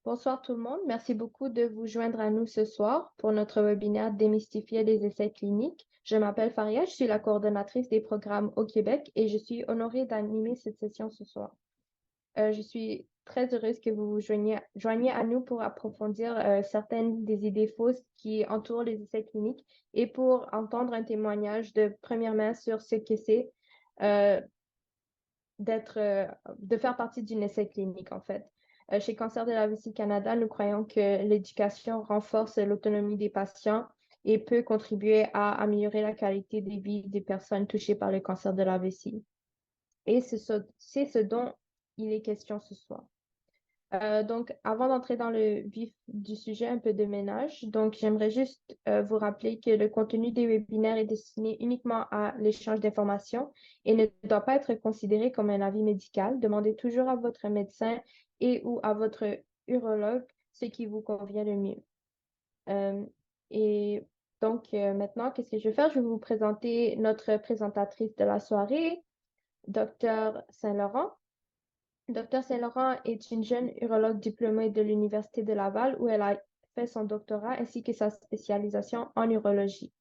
Bonsoir tout le monde. Merci beaucoup de vous joindre à nous ce soir pour notre webinaire Démystifier les essais cliniques. Je m'appelle Faria, je suis la coordonnatrice des programmes au Québec et je suis honorée d'animer cette session ce soir. Je suis très heureuse que vous vous joigniez à nous pour approfondir certaines des idées fausses qui entourent les essais cliniques et pour entendre un témoignage de première main sur ce que c'est euh, de faire partie d'une essai clinique, en fait. Chez Cancer de la Vessie Canada, nous croyons que l'éducation renforce l'autonomie des patients et peut contribuer à améliorer la qualité de vie des personnes touchées par le cancer de la vessie. Et c'est ce dont il est question ce soir. Donc, avant d'entrer dans le vif du sujet, un peu de ménage. Donc, j'aimerais juste vous rappeler que le contenu des webinaires est destiné uniquement à l'échange d'informations et ne doit pas être considéré comme un avis médical. Demandez toujours à votre médecin et ou à votre urologue ce qui vous convient le mieux. Euh, et donc, maintenant, qu'est-ce que je vais faire? Je vais vous présenter notre présentatrice de la soirée, Dr. Saint-Laurent. Dr. Saint-Laurent est une jeune urologue diplômée de l'Université de Laval où elle a fait son doctorat ainsi que sa spécialisation en urologie.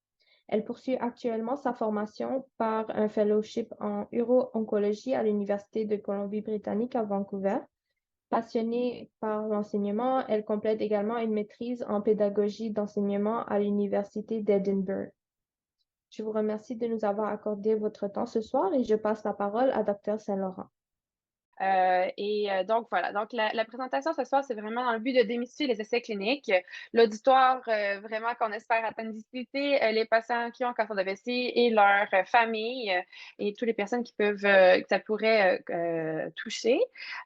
Elle poursuit actuellement sa formation par un fellowship en uro-oncologie à l'Université de Colombie-Britannique à Vancouver. Passionnée par l'enseignement, elle complète également une maîtrise en pédagogie d'enseignement à l'Université d'Edinburgh. Je vous remercie de nous avoir accordé votre temps ce soir et je passe la parole à Dr. Saint-Laurent. Donc, voilà. Donc, la présentation ce soir, c'est vraiment dans le but de démystifier les essais cliniques. L'auditoire, vraiment qu'on espère atteindre d'ici, les patients qui ont un cancer de vessie et leur famille et toutes les personnes qui peuvent, que ça pourrait toucher.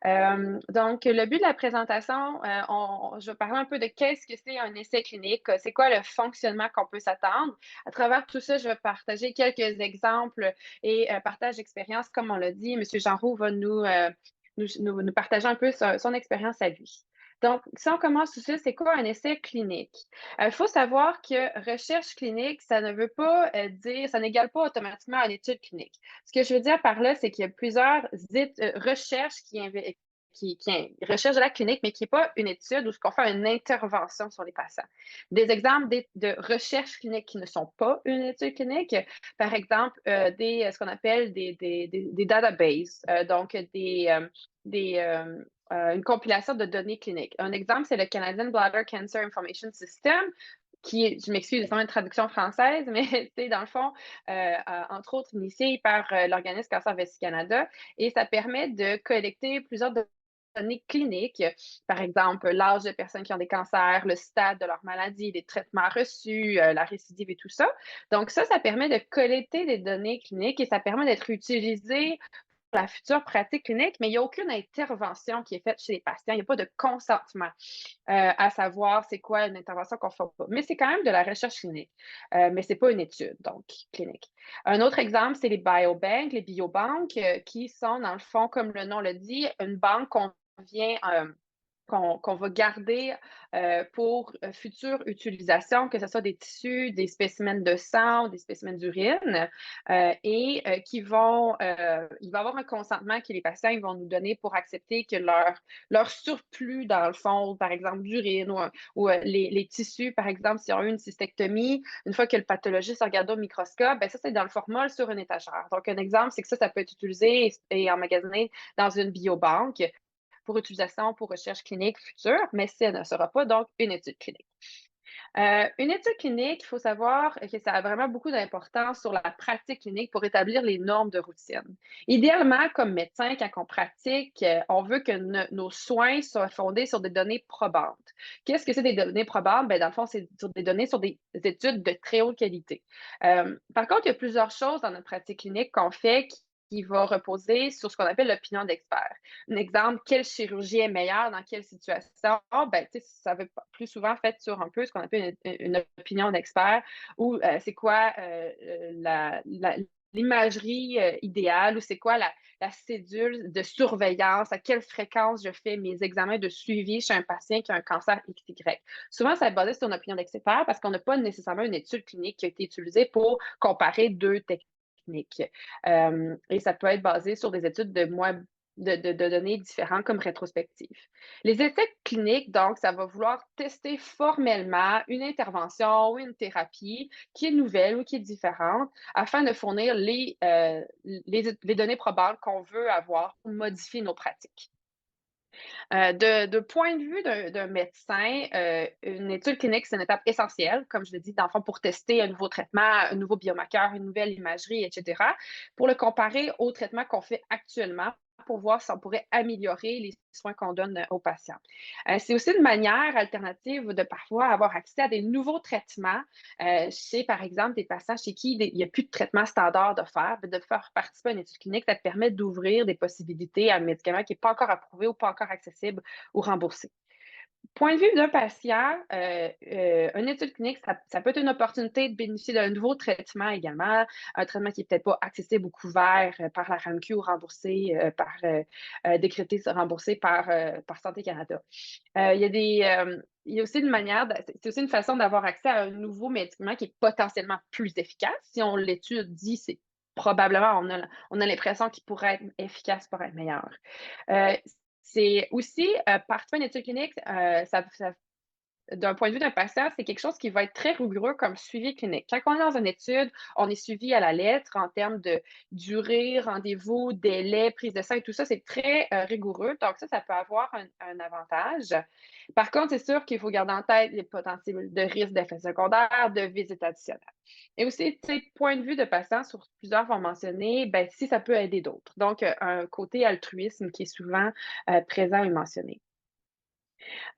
Donc, le but de la présentation, je vais parler un peu de qu'est-ce que c'est un essai clinique, c'est quoi le fonctionnement qu'on peut s'attendre. À travers tout ça, je vais partager quelques exemples et partage d'expérience. Comme on l'a dit, M. Genroux va nous partager un peu son expérience à lui. Donc, si on commence tout de suite, c'est quoi un essai clinique? Il faut savoir que recherche clinique, ça ne veut pas dire, ça n'égale pas automatiquement une étude clinique. Ce que je veux dire par là, c'est qu'il y a plusieurs recherches qui recherche de la clinique, mais qui n'est pas une étude où on fait une intervention sur les patients. Des exemples de recherches cliniques qui ne sont pas une étude clinique, par exemple, ce qu'on appelle des databases, donc une compilation de données cliniques. Un exemple, c'est le Canadian Bladder Cancer Information System, je m'excuse, c'est une traduction française, mais c'est dans le fond, entre autres, initié par l'organisme Cancer Vessie Canada, et ça permet de collecter plusieurs données cliniques, par exemple l'âge de personnes qui ont des cancers, le stade de leur maladie, les traitements reçus, la récidive et tout ça. Donc ça permet de collecter des données cliniques et ça permet d'être utilisé pour la future pratique clinique, mais il n'y a aucune intervention qui est faite chez les patients. Il n'y a pas de consentement à savoir c'est quoi une intervention qu'on ne fait pas. Mais c'est quand même de la recherche clinique, mais ce n'est pas une étude, donc clinique. Un autre exemple, c'est les biobanks, les biobanques, qui sont, dans le fond, comme le nom le dit, une banque qu'on vient qu'on va garder pour future utilisation, que ce soit des tissus, des spécimens de sang, des spécimens d'urine, il va y avoir un consentement que les patients ils vont nous donner pour accepter que leur surplus, dans le fond, par exemple, d'urine ou les tissus, par exemple, s'ils ont eu une cystectomie, une fois que le pathologiste regarde au microscope, ben ça, c'est dans le formol sur une étagère. Donc, un exemple, c'est que ça peut être utilisé et emmagasiné dans une biobanque pour utilisation pour recherche clinique future, mais ça ne sera pas donc une étude clinique. Une étude clinique, il faut savoir que ça a vraiment beaucoup d'importance sur la pratique clinique pour établir les normes de routine. Idéalement, comme médecin, quand on pratique, on veut que nos soins soient fondés sur des données probantes. Qu'est-ce que c'est des données probantes? Ben, dans le fond, c'est des données sur des études de très haute qualité. Par contre, il y a plusieurs choses dans notre pratique clinique qu'on fait qui va reposer sur ce qu'on appelle l'opinion d'expert. Un exemple, quelle chirurgie est meilleure dans quelle situation? Ben, ça va plus souvent fait sur un peu ce qu'on appelle une opinion d'expert ou c'est quoi l'imagerie idéale ou c'est quoi la cédule de surveillance, à quelle fréquence je fais mes examens de suivi chez un patient qui a un cancer XY. Souvent, ça va être basé sur une opinion d'expert parce qu'on n'a pas nécessairement une étude clinique qui a été utilisée pour comparer deux techniques. Et ça peut être basé sur des études de de données différentes comme rétrospectives. Les essais cliniques, donc, ça va vouloir tester formellement une intervention ou une thérapie qui est nouvelle ou qui est différente afin de fournir les données probables qu'on veut avoir pour modifier nos pratiques. De point de vue d'un médecin, une étude clinique, c'est une étape essentielle, comme je l'ai dit, dans le fond, pour tester un nouveau traitement, un nouveau biomarqueur, une nouvelle imagerie, et cetera, pour le comparer au traitement qu'on fait actuellement pour voir si on pourrait améliorer les soins qu'on donne aux patients. C'est aussi une manière alternative de parfois avoir accès à des nouveaux traitements chez, par exemple, des patients chez qui il n'y a plus de traitement standard de faire, de faire participer à une étude clinique, ça te permet d'ouvrir des possibilités à un médicament qui n'est pas encore approuvé ou pas encore accessible ou remboursé. Point de vue d'un patient, une étude clinique, ça peut être une opportunité de bénéficier d'un nouveau traitement également, un traitement qui n'est peut-être pas accessible ou couvert par la RAMQ ou remboursé décrété remboursé par Santé Canada. Il y a aussi une manière, c'est aussi une façon d'avoir accès à un nouveau médicament qui est potentiellement plus efficace. Si on l'étudie, c'est probablement, on a l'impression qu'il pourrait être efficace pour être meilleur. Euh, c'est aussi, participer à une étude clinique, d'un point de vue d'un patient, c'est quelque chose qui va être très rigoureux comme suivi clinique. Quand on est dans une étude, on est suivi à la lettre en termes de durée, rendez-vous, délai, prise de sang et tout ça, c'est très rigoureux. Donc ça peut avoir un avantage. Par contre, c'est sûr qu'il faut garder en tête les potentiels de risques d'effets secondaires, de visites additionnelles. Et aussi, tu sais, point de vue de patient, sur plusieurs vont mentionner, ben, si ça peut aider d'autres. Donc, un côté altruisme qui est souvent présent et mentionné.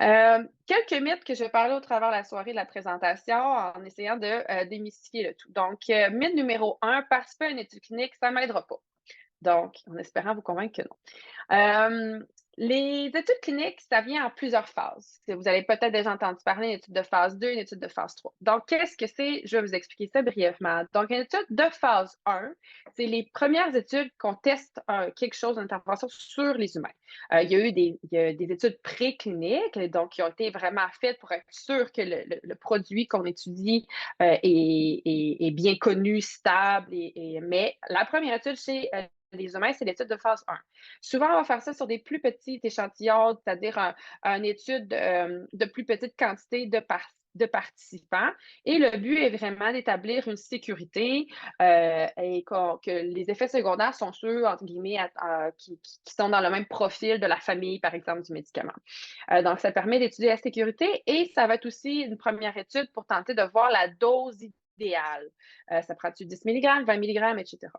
Quelques mythes que je vais parler au travers de la soirée de la présentation en essayant de démystifier le tout. Donc, mythe numéro 1, participer à une étude clinique, ça ne m'aidera pas. Donc, en espérant vous convaincre que non. Les études cliniques, ça vient en plusieurs phases. Vous avez peut-être déjà entendu parler d'une étude de phase 2, une étude de phase 3. Donc, qu'est-ce que c'est? Je vais vous expliquer ça brièvement. Donc, une étude de phase 1, c'est les premières études qu'on teste quelque chose, une intervention sur les humains. Il y a eu des études précliniques, donc qui ont été vraiment faites pour être sûr que le produit qu'on étudie est bien connu, stable. Mais la première étude chez les humains, c'est l'étude de phase 1. Souvent, on va faire ça sur des plus petits échantillons, c'est-à-dire une étude de plus petite quantité de participants. Et le but est vraiment d'établir une sécurité et que les effets secondaires sont ceux, entre guillemets, qui sont dans le même profil de la famille, par exemple, du médicament. Donc, ça permet d'étudier la sécurité et ça va être aussi une première étude pour tenter de voir la dose idéale. Ça prend-tu 10 mg, 20 mg, etc.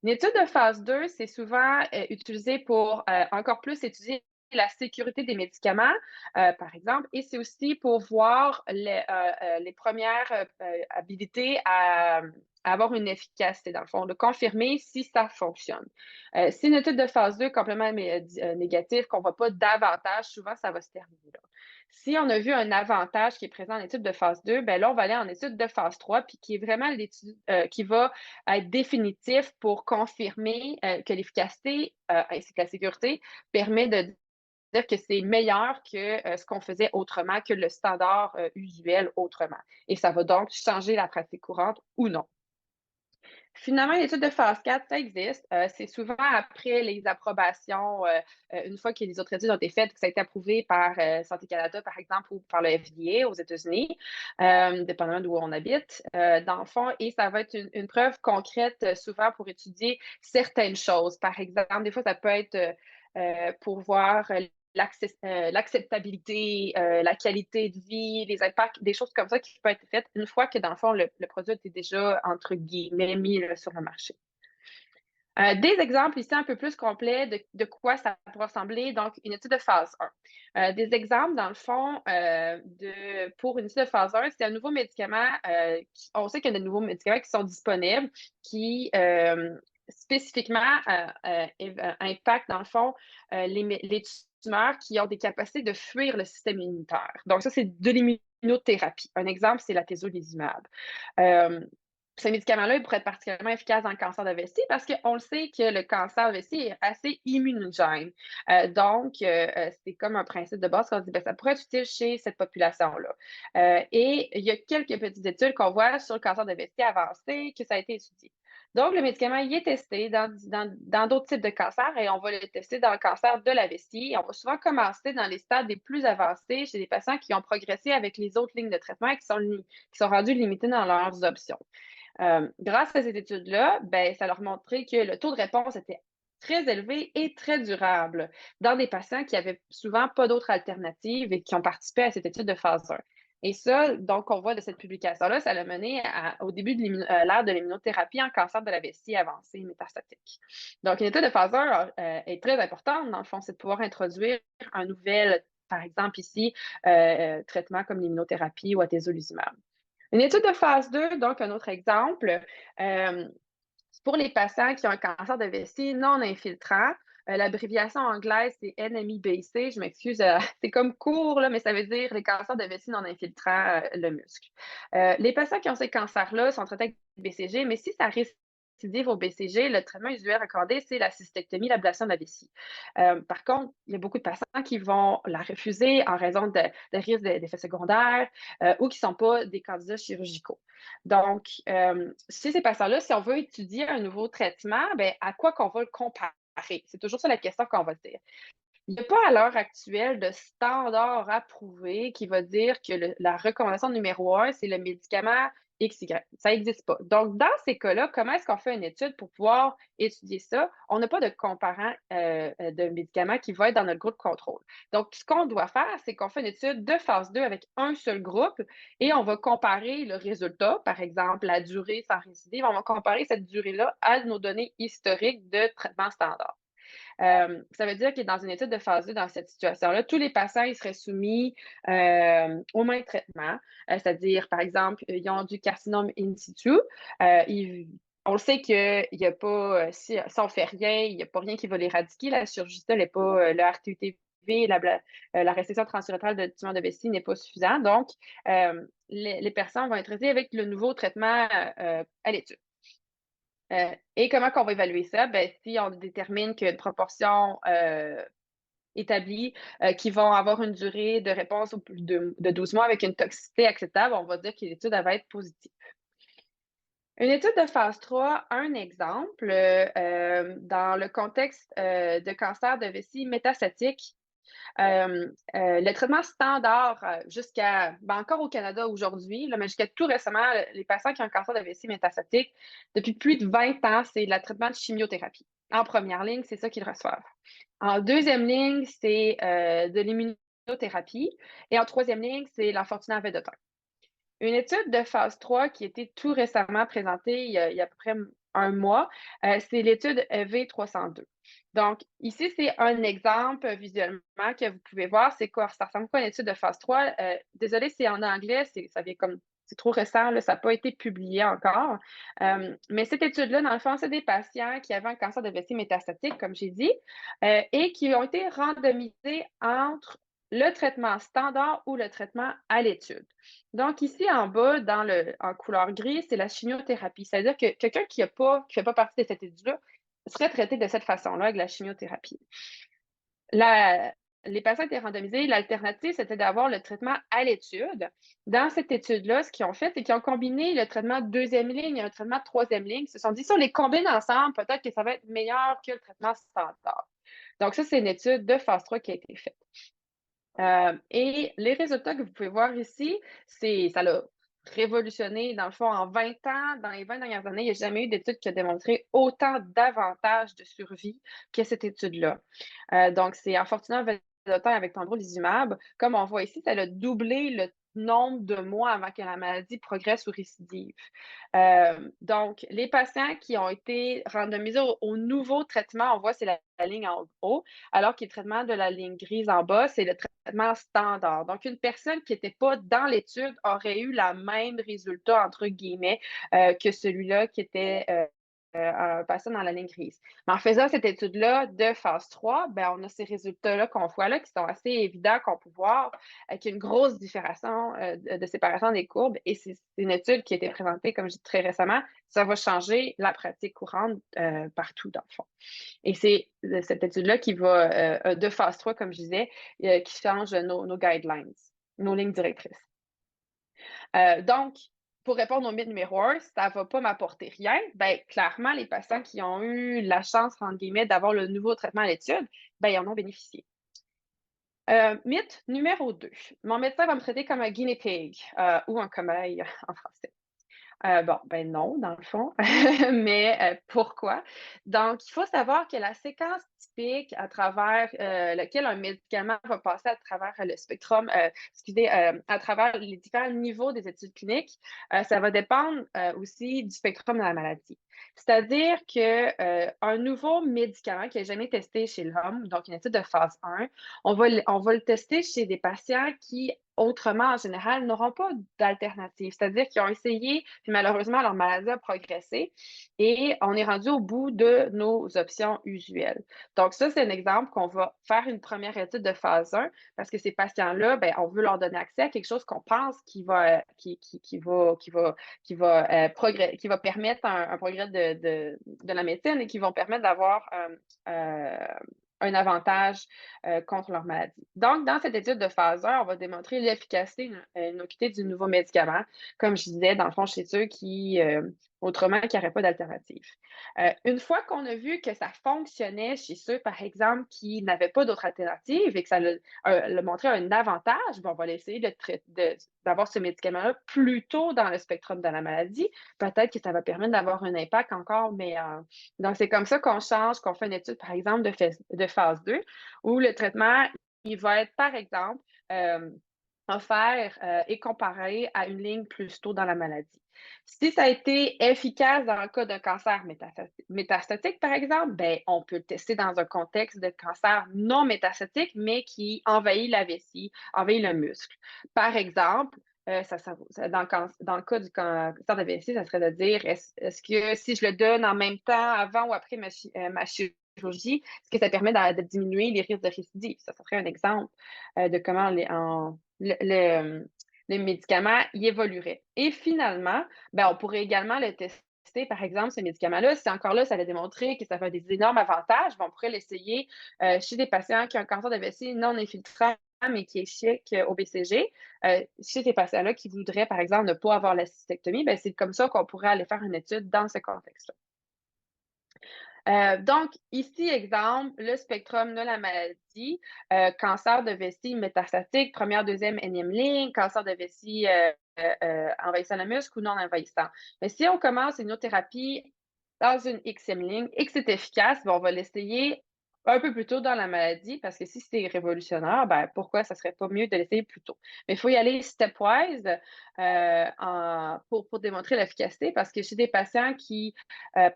Une étude de phase 2, c'est souvent utilisé pour encore plus étudier la sécurité des médicaments, par exemple, et c'est aussi pour voir les premières habilités à avoir une efficacité, dans le fond, de confirmer si ça fonctionne. Si une étude de phase 2 complètement négative, qu'on ne voit pas davantage, souvent, ça va se terminer là. Si on a vu un avantage qui est présent en étude de phase 2, ben là, on va aller en étude de phase 3, puis qui est vraiment l'étude qui va être définitif pour confirmer que l'efficacité ainsi que la sécurité permet de dire que c'est meilleur que ce qu'on faisait autrement, que le standard usuel autrement. Et ça va donc changer la pratique courante ou non. Finalement, une étude de phase 4, ça existe. C'est souvent après les approbations, une fois que les autres études ont été faites, que ça a été approuvé par Santé Canada, par exemple, ou par le FDA aux États-Unis, dépendamment d'où on habite, dans le fond, et ça va être une preuve concrète souvent pour étudier certaines choses. Par exemple, des fois, ça peut être pour voir l'acceptabilité, la qualité de vie, les impacts, des choses comme ça qui peuvent être faites une fois que, dans le fond, le produit est déjà, entre guillemets, mis sur le marché. Des exemples ici un peu plus complets de quoi ça pourrait ressembler. Donc, une étude de phase 1. Des exemples, dans le fond, pour une étude de phase 1, c'est un nouveau médicament. On sait qu'il y a de nouveaux médicaments qui sont disponibles qui spécifiquement impactent, dans le fond, les tumeurs qui ont des capacités de fuir le système immunitaire. Donc, ça, c'est de l'immunothérapie. Un exemple, c'est l'atezolizumab. Ce médicament-là, il pourrait être particulièrement efficace dans le cancer de vessie parce qu'on le sait que le cancer de vessie est assez immunogène. Donc, c'est comme un principe de base qu'on dit, ben, ça pourrait être utile chez cette population-là. Et il y a quelques petites études qu'on voit sur le cancer de vessie avancé que ça a été étudié. Donc, le médicament, il est testé dans d'autres types de cancers et on va le tester dans le cancer de la vessie. Et on va souvent commencer dans les stades les plus avancés chez des patients qui ont progressé avec les autres lignes de traitement et qui sont rendus limités dans leurs options. Grâce à cette étude-là, ben, ça leur montrait que le taux de réponse était très élevé et très durable dans des patients qui avaient souvent pas d'autres alternatives et qui ont participé à cette étude de phase 1. Et ça, donc, on voit de cette publication-là, ça l'a mené au début de l'ère de l'immunothérapie en cancer de la vessie avancée métastatique. Donc, une étude de phase 1 est très importante, dans le fond, c'est de pouvoir introduire un nouvel, par exemple ici, traitement comme l'immunothérapie ou atezolizumab. Une étude de phase 2, donc un autre exemple, pour les patients qui ont un cancer de vessie non infiltrant. L'abréviation anglaise, c'est NMIBC. Je m'excuse, c'est comme court, là, mais ça veut dire les cancers de vessie non infiltrant le muscle. Les patients qui ont ces cancers-là sont traités avec BCG, mais si ça récidive au BCG, le traitement usuel recommandé, c'est la cystectomie, l'ablation de la vessie. Par contre, il y a beaucoup de patients qui vont la refuser en raison de risques d'effets secondaires ou qui ne sont pas des candidats chirurgicaux. Donc, chez ces patients-là, si on veut étudier un nouveau traitement, ben, à quoi qu'on va le comparer? C'est toujours ça la question qu'on va se dire. Il n'y a pas à l'heure actuelle de standard approuvé qui va dire que la recommandation numéro 1, c'est le médicament XY. Ça n'existe pas. Donc, dans ces cas-là, comment est-ce qu'on fait une étude pour pouvoir étudier ça? On n'a pas de comparant de médicaments qui va être dans notre groupe contrôle. Donc, ce qu'on doit faire, c'est qu'on fait une étude de phase 2 avec un seul groupe et on va comparer le résultat, par exemple, la durée sans récidive. On va comparer cette durée-là à nos données historiques de traitement standard. Ça veut dire que dans une étude de phase 2, dans cette situation-là, tous les patients ils seraient soumis au même traitement, c'est-à-dire, par exemple, ils ont du carcinome in situ. On le sait qu'il n'y a pas, si on ne fait rien, il n'y a pas rien qui va l'éradiquer. La chirurgie n'est pas, le RTUTV, la restriction transurétrale de tumeur de vessie n'est pas suffisant. Donc, les personnes vont être traitées avec le nouveau traitement à l'étude. Et comment qu'on va évaluer ça? Ben, si on détermine qu'il y a une proportion établie qui vont avoir une durée de réponse de 12 mois avec une toxicité acceptable, on va dire que l'étude va être positive. Une étude de phase 3, un exemple, dans le contexte de cancer de vessie métastatique, le traitement standard encore au Canada aujourd'hui, mais jusqu'à tout récemment, les patients qui ont un cancer de vessie métastatique, depuis plus de 20 ans, c'est le traitement de chimiothérapie. En première ligne, c'est ça qu'ils reçoivent. En deuxième ligne, c'est de l'immunothérapie. Et en troisième ligne, c'est l'enfortumab vedotin. Une étude de phase 3 qui a été tout récemment présentée il y a à peu près un mois, c'est l'étude V302. Donc, ici, c'est un exemple visuellement que vous pouvez voir. C'est quoi? Ça ressemble à une étude de phase 3. Désolée, c'est en anglais, c'est trop récent, là, ça n'a pas été publié encore. Mais cette étude-là, dans le fond, c'est des patients qui avaient un cancer de vessie métastatique, comme j'ai dit, et qui ont été randomisés entre le traitement standard ou le traitement à l'étude. Donc, ici, en bas, en couleur gris, c'est la chimiothérapie. C'est-à-dire que quelqu'un qui ne fait pas partie de cette étude-là serait traité de cette façon-là, avec la chimiothérapie. Les patients étaient randomisés. L'alternative, c'était d'avoir le traitement à l'étude. Dans cette étude-là, ce qu'ils ont fait, c'est qu'ils ont combiné le traitement de deuxième ligne et un traitement de troisième ligne. Ils se sont dit, si on les combine ensemble, peut-être que ça va être meilleur que le traitement standard. Donc, ça, c'est une étude de phase 3 qui a été faite. Et les résultats que vous pouvez voir ici, ça l'a révolutionné, dans le fond, en 20 ans, dans les 20 dernières années, il n'y a jamais eu d'étude qui a démontré autant d'avantages de survie que cette étude-là. Donc, c'est enfortumab vedotin avec pembrolizumab. Comme on voit ici, ça a doublé le nombre de mois avant que la maladie progresse ou récidive. Donc, les patients qui ont été randomisés au nouveau traitement, on voit, c'est la ligne en haut, alors que le traitement de la ligne grise en bas, c'est le traitement standard. Donc, une personne qui n'était pas dans l'étude aurait eu le même résultat, entre guillemets, que celui-là qui était un patient dans la ligne grise. Mais en faisant cette étude-là de phase 3, ben, on a ces résultats-là qu'on voit là qui sont assez évidents qu'on peut voir, qu'il y a une grosse différence de séparation des courbes. Et c'est une étude qui a été présentée, comme je dis très récemment. Ça va changer la pratique courante partout, dans le fond. Et c'est cette étude-là qui va, de phase 3, comme je disais, qui change nos guidelines, nos lignes directrices. Donc, pour répondre au mythe numéro 1, ça ne va pas m'apporter rien, ben clairement, les patients qui ont eu la chance, entre guillemets, d'avoir le nouveau traitement à l'étude, ben ils en ont bénéficié. Mythe numéro 2, mon médecin va me traiter comme un guinea pig, ou un cobaye en français. Bon, ben non, dans le fond, mais pourquoi? Donc, il faut savoir que la séquence typique à travers lequel un médicament va passer à travers le spectrum, excusez, à travers les différents niveaux des études cliniques, ça va dépendre aussi du spectrum de la maladie. C'est-à-dire qu'un nouveau médicament qui n'a jamais testé chez l'homme, donc une étude de phase 1, on va le tester chez des patients qui autrement, en général, n'auront pas d'alternative. C'est-à-dire qu'ils ont essayé, puis malheureusement, leur maladie a progressé et on est rendu au bout de nos options usuelles. Donc, ça, c'est un exemple qu'on va faire une première étude de phase 1 parce que ces patients-là, ben, on veut leur donner accès à quelque chose qu'on pense qui va permettre un progrès de la médecine et qui vont permettre d'avoir un avantage contre leur maladie. Donc, dans cette étude de phase 1, on va démontrer l'efficacité et l'innocuité du nouveau médicament, comme je disais, dans le fond, chez ceux qui, autrement, qui n'auraient pas d'alternative. Une fois qu'on a vu que ça fonctionnait chez ceux, par exemple, qui n'avaient pas d'autre alternative et que ça le montrait un avantage, ben, on va essayer d'avoir ce médicament-là plus tôt dans le spectrum de la maladie. Peut-être que ça va permettre d'avoir un impact encore meilleur. Donc, c'est comme ça qu'on change, qu'on fait une étude, par exemple, de phase 2, où le traitement, il va être, par exemple, offert et comparé à une ligne plus tôt dans la maladie. Si ça a été efficace dans le cas d'un cancer métastatique, par exemple, ben, on peut le tester dans un contexte de cancer non métastatique, mais qui envahit la vessie, envahit le muscle. Par exemple, dans le cas du cancer de vessie, ça serait de dire est-ce que si je le donne en même temps, avant ou après ma chirurgie, est-ce que ça permet de diminuer les risques de récidive? Ça serait un exemple de comment le médicament y évoluerait. Et finalement, ben, on pourrait également le tester, par exemple, ce médicament-là. Si encore là, ça a démontré que ça fait des énormes avantages, ben, on pourrait l'essayer chez des patients qui ont un cancer de vessie non infiltrant mais qui est chic au BCG. Chez ces patients-là qui voudraient, par exemple, ne pas avoir la cystectomie, ben, c'est comme ça qu'on pourrait aller faire une étude dans ce contexte-là. Donc, ici, exemple, le spectrum de la maladie, cancer de vessie métastatique, première, deuxième, énième ligne, cancer de vessie envahissant le muscle ou non envahissant. Mais si on commence une autre thérapie dans une Xème ligne et que c'est efficace, ben, on va l'essayer un peu plus tôt dans la maladie parce que si c'est révolutionnaire, ben, pourquoi ça serait pas mieux de l'essayer plus tôt? Mais il faut y aller stepwise pour démontrer l'efficacité parce que chez des patients qui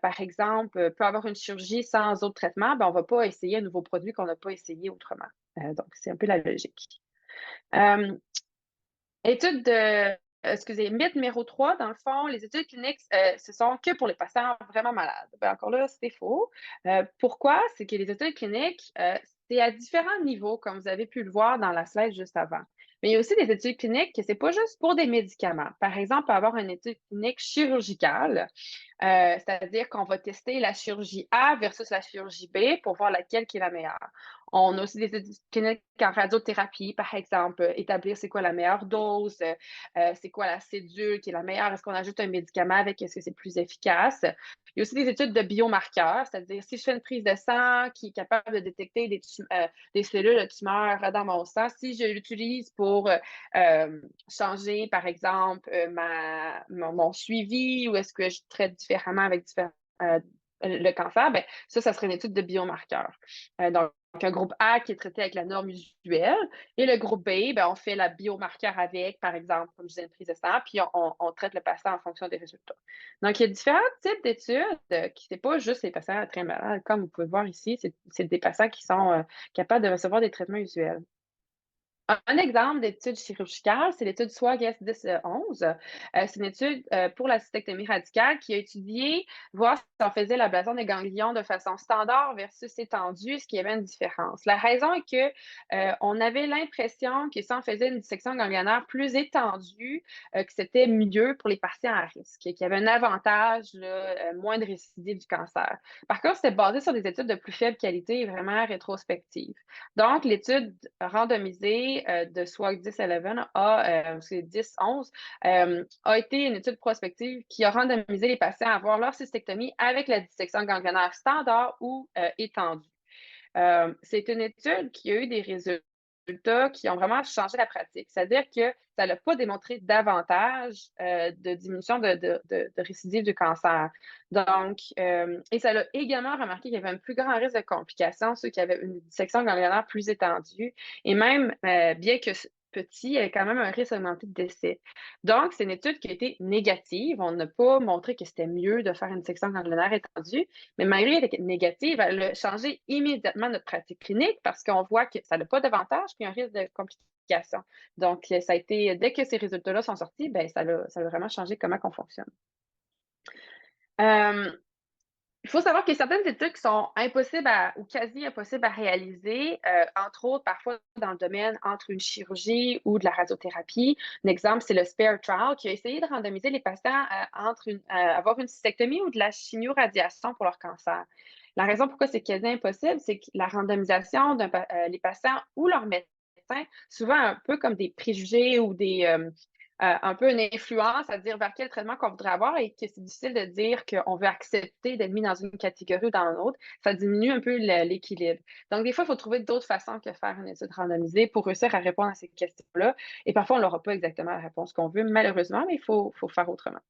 par exemple, peut avoir une chirurgie sans autre traitement, ben, on ne va pas essayer un nouveau produit qu'on n'a pas essayé autrement. Donc, c'est un peu la logique. Euh, étude de, excusez, mythe numéro 3, dans le fond, les études cliniques, ce sont que pour les patients vraiment malades. Ben, encore là, c'est faux. Pourquoi? C'est que les études cliniques, c'est à différents niveaux, comme vous avez pu le voir dans la slide juste avant. Mais il y a aussi des études cliniques que ce n'est pas juste pour des médicaments. Par exemple, avoir une étude clinique chirurgicale, c'est-à-dire qu'on va tester la chirurgie A versus la chirurgie B pour voir laquelle qui est la meilleure. On a aussi des études cliniques en radiothérapie, par exemple, établir c'est quoi la meilleure dose, c'est quoi la cédule qui est la meilleure, est-ce qu'on ajoute un médicament avec, est-ce que c'est plus efficace? Il y a aussi des études de biomarqueurs, c'est-à-dire si je fais une prise de sang qui est capable de détecter des cellules de tumeurs dans mon sang, si je l'utilise pour changer, par exemple, mon suivi ou est-ce que je traite différemment avec le cancer, ben, ça serait une étude de biomarqueurs. Donc, un groupe A qui est traité avec la norme usuelle et le groupe B, ben, on fait la biomarqueur avec, par exemple, comme je disais, une prise de sang, puis on traite le patient en fonction des résultats. Donc, il y a différents types d'études qui c'est pas juste les patients très malades. Comme vous pouvez voir ici, c'est des patients qui sont capables de recevoir des traitements usuels. Un exemple d'étude chirurgicale, c'est l'étude SWOG S1011. C'est une étude pour la cystectomie radicale qui a étudié, voir si on faisait l'ablation des ganglions de façon standard versus étendue, est-ce qu'il y avait une différence. La raison est que on avait l'impression que si on faisait une dissection ganglionnaire plus étendue, que c'était mieux pour les patients à risque, qu'il y avait un avantage, là, moins de récidive du cancer. Par contre, c'était basé sur des études de plus faible qualité et vraiment rétrospectives. Donc, l'étude randomisée study de SWOG 10-11 c'est 10-11, a été une étude prospective qui a randomisé les patients à avoir leur cystectomie avec la dissection ganglionnaire standard ou étendue. C'est une étude qui a eu des résultats qui ont vraiment changé la pratique. C'est-à-dire que ça n'a pas démontré davantage de diminution de récidive du cancer. Donc, et ça a également remarqué qu'il y avait un plus grand risque de complications, ceux qui avaient une dissection ganglionnaire plus étendue. Et même, bien que petit, il y avait quand même un risque augmenté de décès. Donc, c'est une étude qui a été négative. On n'a pas montré que c'était mieux de faire une section ganglionnaire étendue, mais malgré qu'elle était négative, elle a changé immédiatement notre pratique clinique parce qu'on voit que ça n'a pas d'avantage puis un risque de complications. Donc, ça a été, dès que ces résultats-là sont sortis, ben, ça a vraiment changé comment on fonctionne. Il faut savoir qu'il y a certaines études qui sont impossibles ou quasi impossibles à réaliser, entre autres, parfois dans le domaine entre une chirurgie ou de la radiothérapie. Un exemple, c'est le SPARE trial qui a essayé de randomiser les patients entre avoir une cystectomie ou de la chimio-radiation pour leur cancer. La raison pourquoi c'est quasi impossible, c'est que la randomisation les patients ou leurs médecins, souvent un peu comme des préjugés ou un peu une influence à dire vers quel traitement qu'on voudrait avoir et que c'est difficile de dire qu'on veut accepter d'être mis dans une catégorie ou dans une autre. Ça diminue un peu l'équilibre. Donc, des fois, il faut trouver d'autres façons que faire une étude randomisée pour réussir à répondre à ces questions-là. Et parfois, on n'aura pas exactement la réponse qu'on veut, malheureusement, mais il faut faire autrement.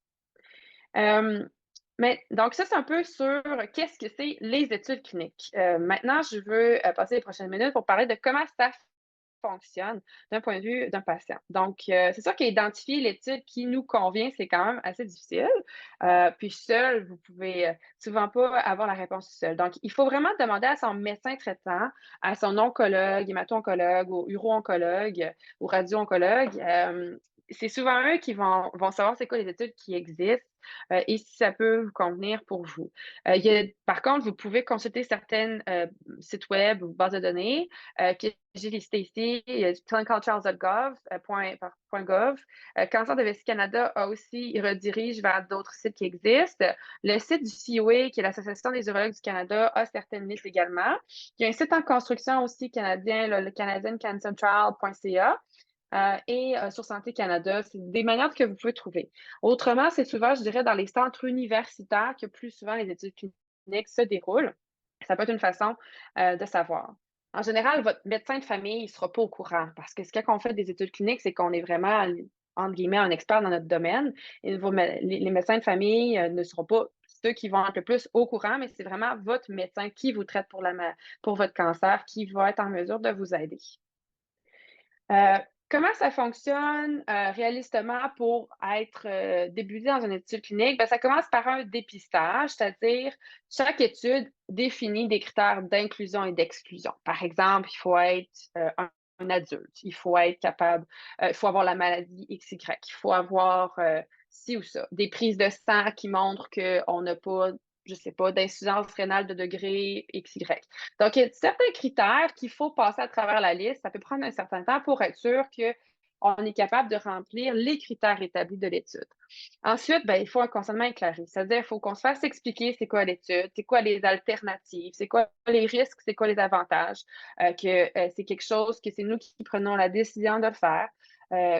Mais donc, ça, c'est un peu sur qu'est-ce que c'est les études cliniques. Maintenant, je veux passer les prochaines minutes pour parler de comment ça fonctionne d'un point de vue d'un patient. Donc, c'est sûr qu'identifier l'étude qui nous convient, c'est quand même assez difficile. Puis seul, vous pouvez souvent pas avoir la réponse seul. Donc, il faut vraiment demander à son médecin traitant, à son oncologue, hémato-oncologue ou uro-oncologue ou radio-oncologue. C'est souvent eux qui vont savoir c'est quoi les études qui existent et si ça peut vous convenir pour vous. Par contre, vous pouvez consulter certains sites web ou bases de données que j'ai listé ici. Il y a clinicaltrials.gov. Cancer de Vessie Canada il redirige vers d'autres sites qui existent. Le site du CUA, qui est l'Association des urologues du Canada, a certaines listes également. Il y a un site en construction aussi canadien, le canadiancancertrial.ca. Et sur Santé Canada, c'est des manières que vous pouvez trouver. Autrement, c'est souvent, je dirais, dans les centres universitaires que plus souvent les études cliniques se déroulent. Ça peut être une façon de savoir. En général, votre médecin de famille ne sera pas au courant parce que quand on fait des études cliniques, c'est qu'on est vraiment, entre guillemets, un expert dans notre domaine. Et les médecins de famille ne seront pas ceux qui vont être le plus au courant, mais c'est vraiment votre médecin qui vous traite pour votre cancer qui va être en mesure de vous aider. Comment ça fonctionne réalistement pour être débuté dans une étude clinique? Ça commence par un dépistage, c'est-à-dire chaque étude définit des critères d'inclusion et d'exclusion. Par exemple, il faut être un adulte, il faut être capable, il faut avoir la maladie XY, il faut avoir ci ou ça, des prises de sang qui montrent qu'on n'a pas, je ne sais pas, d'insuffisance rénale de degré XY. Donc, il y a certains critères qu'il faut passer à travers la liste. Ça peut prendre un certain temps pour être sûr qu'on est capable de remplir les critères établis de l'étude. Ensuite, il faut un consentement éclairé. C'est-à-dire qu'il faut qu'on se fasse expliquer c'est quoi l'étude, c'est quoi les alternatives, c'est quoi les risques, c'est quoi les avantages, que c'est quelque chose que c'est nous qui prenons la décision de le faire.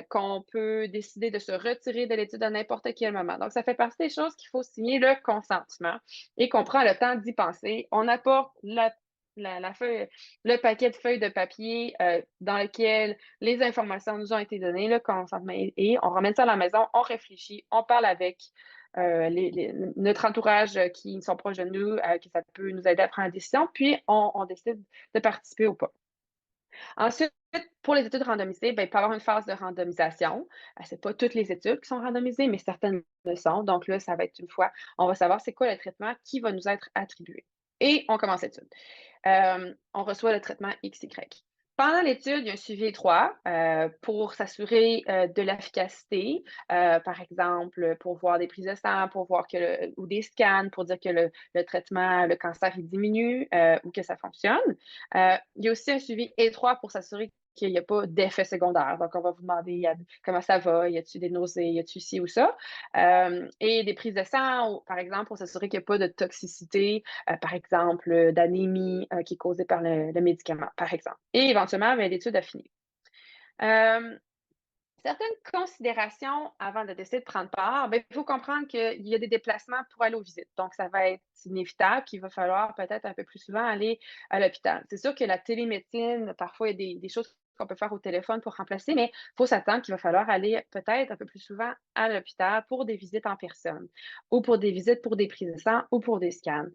Qu'on peut décider de se retirer de l'étude à n'importe quel moment. Donc, ça fait partie des choses qu'il faut signer le consentement et qu'on prend le temps d'y penser. On apporte la feuille, le paquet de feuilles de papier dans lequel les informations nous ont été données, le consentement, et on ramène ça à la maison, on réfléchit, on parle avec notre entourage qui sont proches de nous, que ça peut nous aider à prendre la décision, puis on décide de participer ou pas. Ensuite, pour les études randomisées, il peut y avoir une phase de randomisation. Ce n'est pas toutes les études qui sont randomisées, mais certaines le sont. Donc là, ça va être une fois, on va savoir c'est quoi le traitement qui va nous être attribué. Et on commence l'étude. On reçoit le traitement XY. Pendant l'étude, il y a un suivi étroit pour s'assurer de l'efficacité, par exemple, pour voir des prises de sang, pour voir ou des scans, pour dire que le traitement, le cancer, il diminue ou que ça fonctionne. Il y a aussi un suivi étroit pour s'assurer qu'il n'y a pas d'effet secondaire. Donc, on va vous demander comment ça va, y a-t-il des nausées, y a-t-il ci ou ça. Et des prises de sang, par exemple, pour s'assurer qu'il n'y a pas de toxicité, par exemple, d'anémie qui est causée par le médicament, par exemple. Et éventuellement, l'étude a fini. Euh, Certaines considérations avant de décider de prendre part, ben, il faut comprendre qu'il y a des déplacements pour aller aux visites. Donc, ça va être inévitable qu'il va falloir peut-être un peu plus souvent aller à l'hôpital. C'est sûr que la télémédecine, parfois, il y a des choses qu'on peut faire au téléphone pour remplacer, mais il faut s'attendre qu'il va falloir aller peut-être un peu plus souvent à l'hôpital pour des visites en personne ou pour des visites pour des prises de sang ou pour des scans.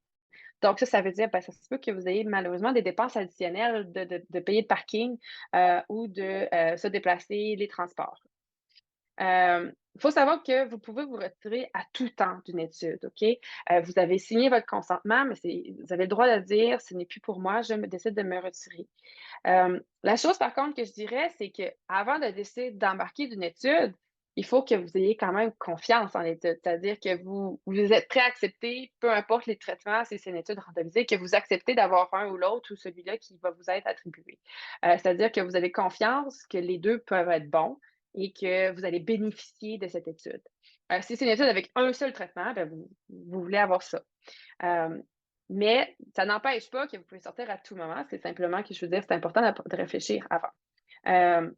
Donc ça veut dire, ben, ça se peut que vous ayez malheureusement des dépenses additionnelles de payer le parking ou de se déplacer, les transports. Il faut savoir que vous pouvez vous retirer à tout temps d'une étude, OK? Vous avez signé votre consentement, mais vous avez le droit de dire: «Ce n'est plus pour moi, je me décide de me retirer». La chose par contre que je dirais, c'est qu'avant de décider d'embarquer d'une étude, il faut que vous ayez quand même confiance en l'étude. C'est-à-dire que vous êtes prêt à accepter, peu importe les traitements, si c'est une étude randomisée, que vous acceptez d'avoir un ou l'autre ou celui-là qui va vous être attribué. C'est-à-dire que vous avez confiance que les 2 peuvent être bons et que vous allez bénéficier de cette étude. Si c'est une étude avec un seul traitement, ben vous voulez avoir ça. Euh, mais ça n'empêche pas que vous pouvez sortir à tout moment. C'est simplement que je veux dire, c'est important de réfléchir avant. Euh,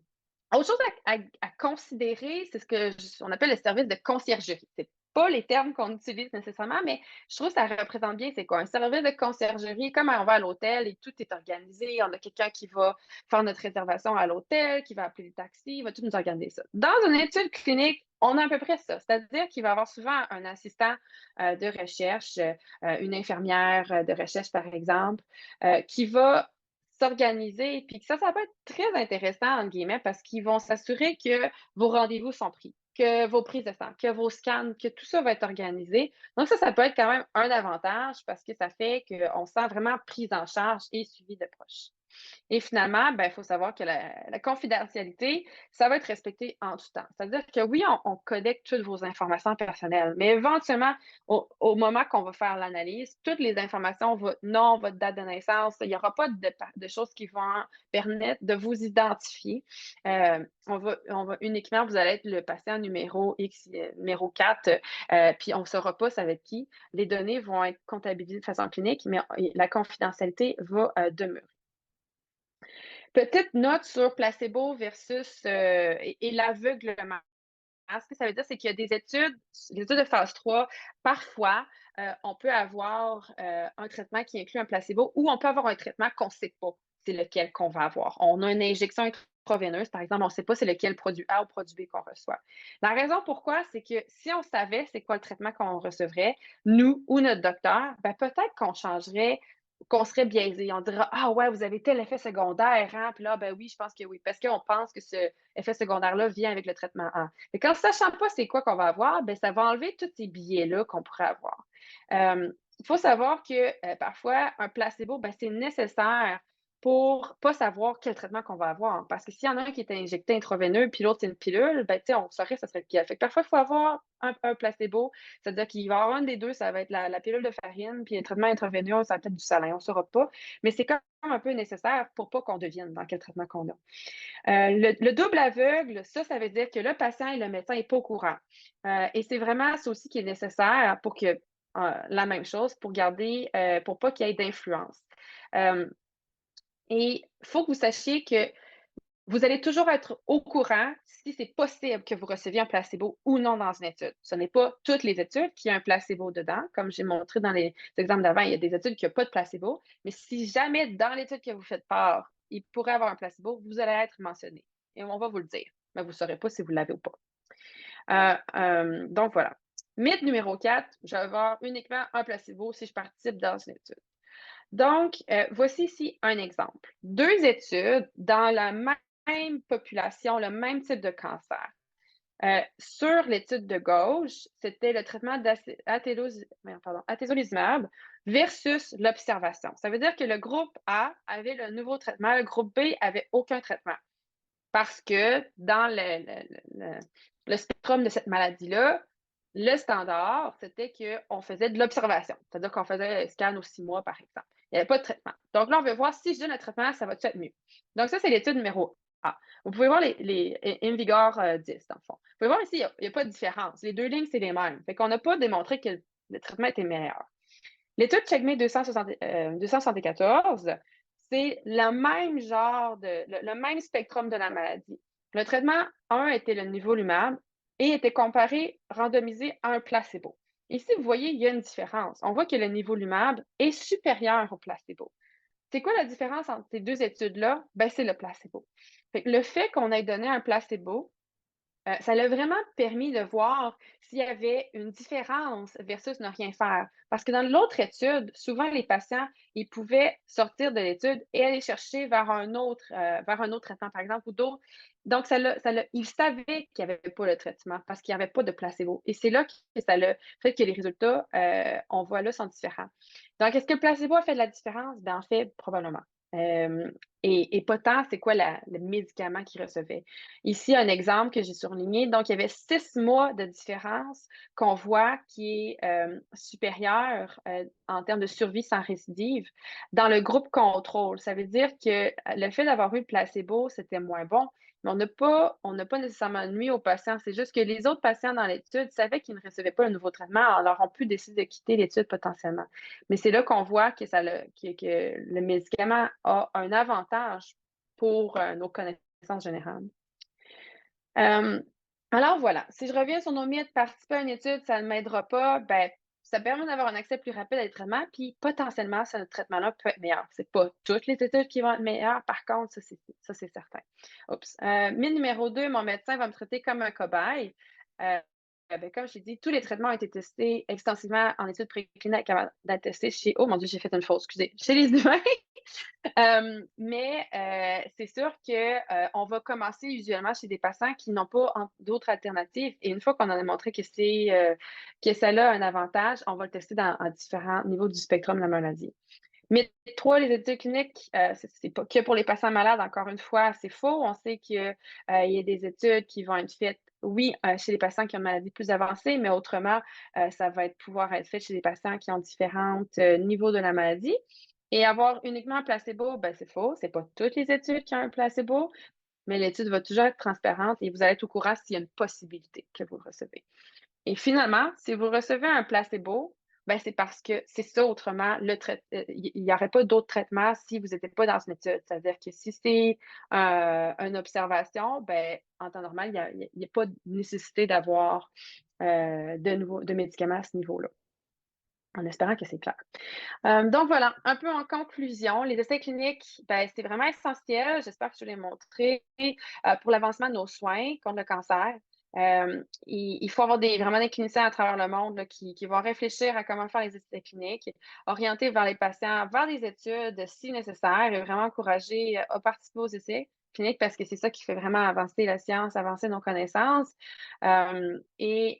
Autre chose à considérer, c'est on appelle le service de conciergerie. C'est pas les termes qu'on utilise nécessairement, mais je trouve que ça représente bien c'est quoi? Un service de conciergerie, comme on va à l'hôtel et tout est organisé. On a quelqu'un qui va faire notre réservation à l'hôtel, qui va appeler le taxi, il va tout nous organiser ça. Dans une étude clinique, on a à peu près ça. C'est-à-dire qu'il va y avoir souvent un assistant de recherche, une infirmière de recherche, par exemple, qui va s'organiser, puis que ça peut être très intéressant, entre guillemets, parce qu'ils vont s'assurer que vos rendez-vous sont pris, que vos prises de sang, que vos scans, que tout ça va être organisé. Donc ça peut être quand même un avantage parce que ça fait qu'on se sent vraiment prise en charge et suivi de proche. Et finalement, ben, il faut savoir que la confidentialité, ça va être respecté en tout temps. C'est-à-dire que oui, on collecte toutes vos informations personnelles, mais éventuellement, au moment qu'on va faire l'analyse, toutes les informations, votre nom, votre date de naissance, il n'y aura pas de choses qui vont permettre de vous identifier. On va uniquement, vous allez être le patient numéro X, numéro 4, puis on ne saura pas c'est avec qui. Les données vont être comptabilisées de façon clinique, mais la confidentialité va demeurer. Petite note sur placebo versus et l'aveuglement. Ce que ça veut dire, c'est qu'il y a des études de phase 3, parfois, on peut avoir un traitement qui inclut un placebo ou on peut avoir un traitement qu'on ne sait pas c'est lequel qu'on va avoir. On a une injection intraveineuse, par exemple, on ne sait pas c'est lequel produit A ou produit B qu'on reçoit. La raison pourquoi, c'est que si on savait c'est quoi le traitement qu'on recevrait, nous ou notre docteur, ben peut-être qu'on changerait qu'on serait biaisé. On dira: «Ah ouais, vous avez tel effet secondaire, hein?» Puis là, ben oui, je pense que oui, parce qu'on pense que ce effet secondaire-là vient avec le traitement A. Mais quand sachant pas c'est quoi qu'on va avoir, ben ça va enlever tous ces biais-là qu'on pourrait avoir. Il faut savoir que parfois, un placebo, ben, c'est nécessaire pour pas savoir quel traitement qu'on va avoir. Parce que s'il y en a un qui est injecté intraveineux, puis l'autre, c'est une pilule, ben, on saurait que ça serait lequel. Fait que parfois, il faut avoir un placebo, c'est-à-dire qu'il va y avoir un des deux, ça va être la pilule de farine, puis un traitement intraveineux, ça va peut-être du salin, on ne saura pas. Mais c'est quand même un peu nécessaire pour pas qu'on devienne dans quel traitement qu'on a. Le double aveugle, ça veut dire que le patient et le médecin n'est pas au courant. Et c'est vraiment ça aussi qui est nécessaire pour que la même chose, pour pas qu'il y ait d'influence. Et il faut que vous sachiez que vous allez toujours être au courant si c'est possible que vous receviez un placebo ou non dans une étude. Ce n'est pas toutes les études qui ont un placebo dedans. Comme j'ai montré dans les exemples d'avant, il y a des études qui n'ont pas de placebo. Mais si jamais dans l'étude que vous faites part, il pourrait avoir un placebo, vous allez être mentionné. Et on va vous le dire. Mais vous ne saurez pas si vous l'avez ou pas. Donc voilà. Mythe numéro 4, je vais avoir uniquement un placebo si je participe dans une étude. Donc, voici ici un exemple. 2 études dans la même population, le même type de cancer. Sur l'étude de gauche, c'était le traitement d'atezolizumab versus l'observation. Ça veut dire que le groupe A avait le nouveau traitement, le groupe B avait aucun traitement. Parce que dans le spectrum de cette maladie-là, le standard, c'était qu'on faisait de l'observation. C'est-à-dire qu'on faisait un scan aux 6 mois, par exemple. Il n'y avait pas de traitement. Donc là, on veut voir si je donne le traitement, ça va-tu être mieux? Donc ça, c'est l'étude numéro A. Vous pouvez voir les Invigor 10, dans le fond. Vous pouvez voir ici, il n'y a pas de différence. Les 2 lignes, c'est les mêmes. Fait qu'on n'a pas démontré que le traitement était meilleur. L'étude CheckMate 274, c'est le même genre le même spectrum de la maladie. Le traitement 1 était le nivolumab et était comparé, randomisé à un placebo. Ici, vous voyez, il y a une différence. On voit que le nivolumab est supérieur au placebo. C'est quoi la différence entre ces 2 études-là? Ben, c'est le placebo. Fait que le fait qu'on ait donné un placebo, ça l'a vraiment permis de voir s'il y avait une différence versus ne rien faire. Parce que dans l'autre étude, souvent les patients, ils pouvaient sortir de l'étude et aller chercher vers un autre traitement, par exemple, ou d'autres. Donc, ils savaient qu'il n'y avait pas le traitement parce qu'il n'y avait pas de placebo. Et c'est là que ça l'a fait que les résultats, on voit là, sont différents. Donc, est-ce que le placebo a fait de la différence? Ben, en fait, probablement. Euh, et pas tant, c'est quoi le médicament qu'ils recevaient. Ici, un exemple que j'ai surligné. Donc, il y avait 6 mois de différence qu'on voit qui est supérieur en termes de survie sans récidive dans le groupe contrôle. Ça veut dire que le fait d'avoir eu le placebo, c'était moins bon, mais on n'a pas nécessairement nuit aux patients. C'est juste que les autres patients dans l'étude savaient qu'ils ne recevaient pas le nouveau traitement, alors ont pu décider de quitter l'étude potentiellement. Mais c'est là qu'on voit que le médicament a un avantage pour nos connaissances générales. Euh, alors voilà, si je reviens sur nos mythes, participer à une étude, ça ne m'aidera pas, ben, ça permet d'avoir un accès plus rapide à des traitements, puis potentiellement, ce traitement-là peut être meilleur. C'est pas toutes les études qui vont être meilleures, par contre, ça, c'est certain. Oups. Mythe numéro 2, mon médecin va me traiter comme un cobaye. Euh, ben, comme je l'ai dit, tous les traitements ont été testés extensivement en études précliniques avant d'être testés chez, oh mon Dieu, j'ai fait une fausse, excusez, chez les humains. Mais c'est sûr que on va commencer usuellement chez des patients qui n'ont pas d'autres alternatives. Et une fois qu'on en a montré que ça a un avantage, on va le tester à différents niveaux du spectrum de la maladie. Mais 3, les études cliniques, c'est pas que pour les patients malades, encore une fois, c'est faux. On sait qu'il y a des études qui vont être faites, oui, chez les patients qui ont une maladie plus avancée, mais autrement, ça va pouvoir être fait chez des patients qui ont différents niveaux de la maladie. Et avoir uniquement un placebo, ben, c'est faux. C'est pas toutes les études qui ont un placebo, mais l'étude va toujours être transparente et vous allez être au courant s'il y a une possibilité que vous le recevez. Et finalement, si vous recevez un placebo, ben c'est parce que c'est ça autrement, il n'y aurait pas d'autre traitement si vous n'étiez pas dans une étude. C'est-à-dire que si c'est une observation, ben, en temps normal, il n'y a pas de nécessité d'avoir de médicaments à ce niveau-là. En espérant que c'est clair. Donc voilà, un peu en conclusion, les essais cliniques, ben, c'est vraiment essentiel. J'espère que je l'ai montré pour l'avancement de nos soins contre le cancer. Il faut avoir vraiment des cliniciens à travers le monde là, qui vont réfléchir à comment faire les essais cliniques, orienter vers les patients vers des études si nécessaire et vraiment encourager à participer aux essais cliniques parce que c'est ça qui fait vraiment avancer la science, avancer nos connaissances. Les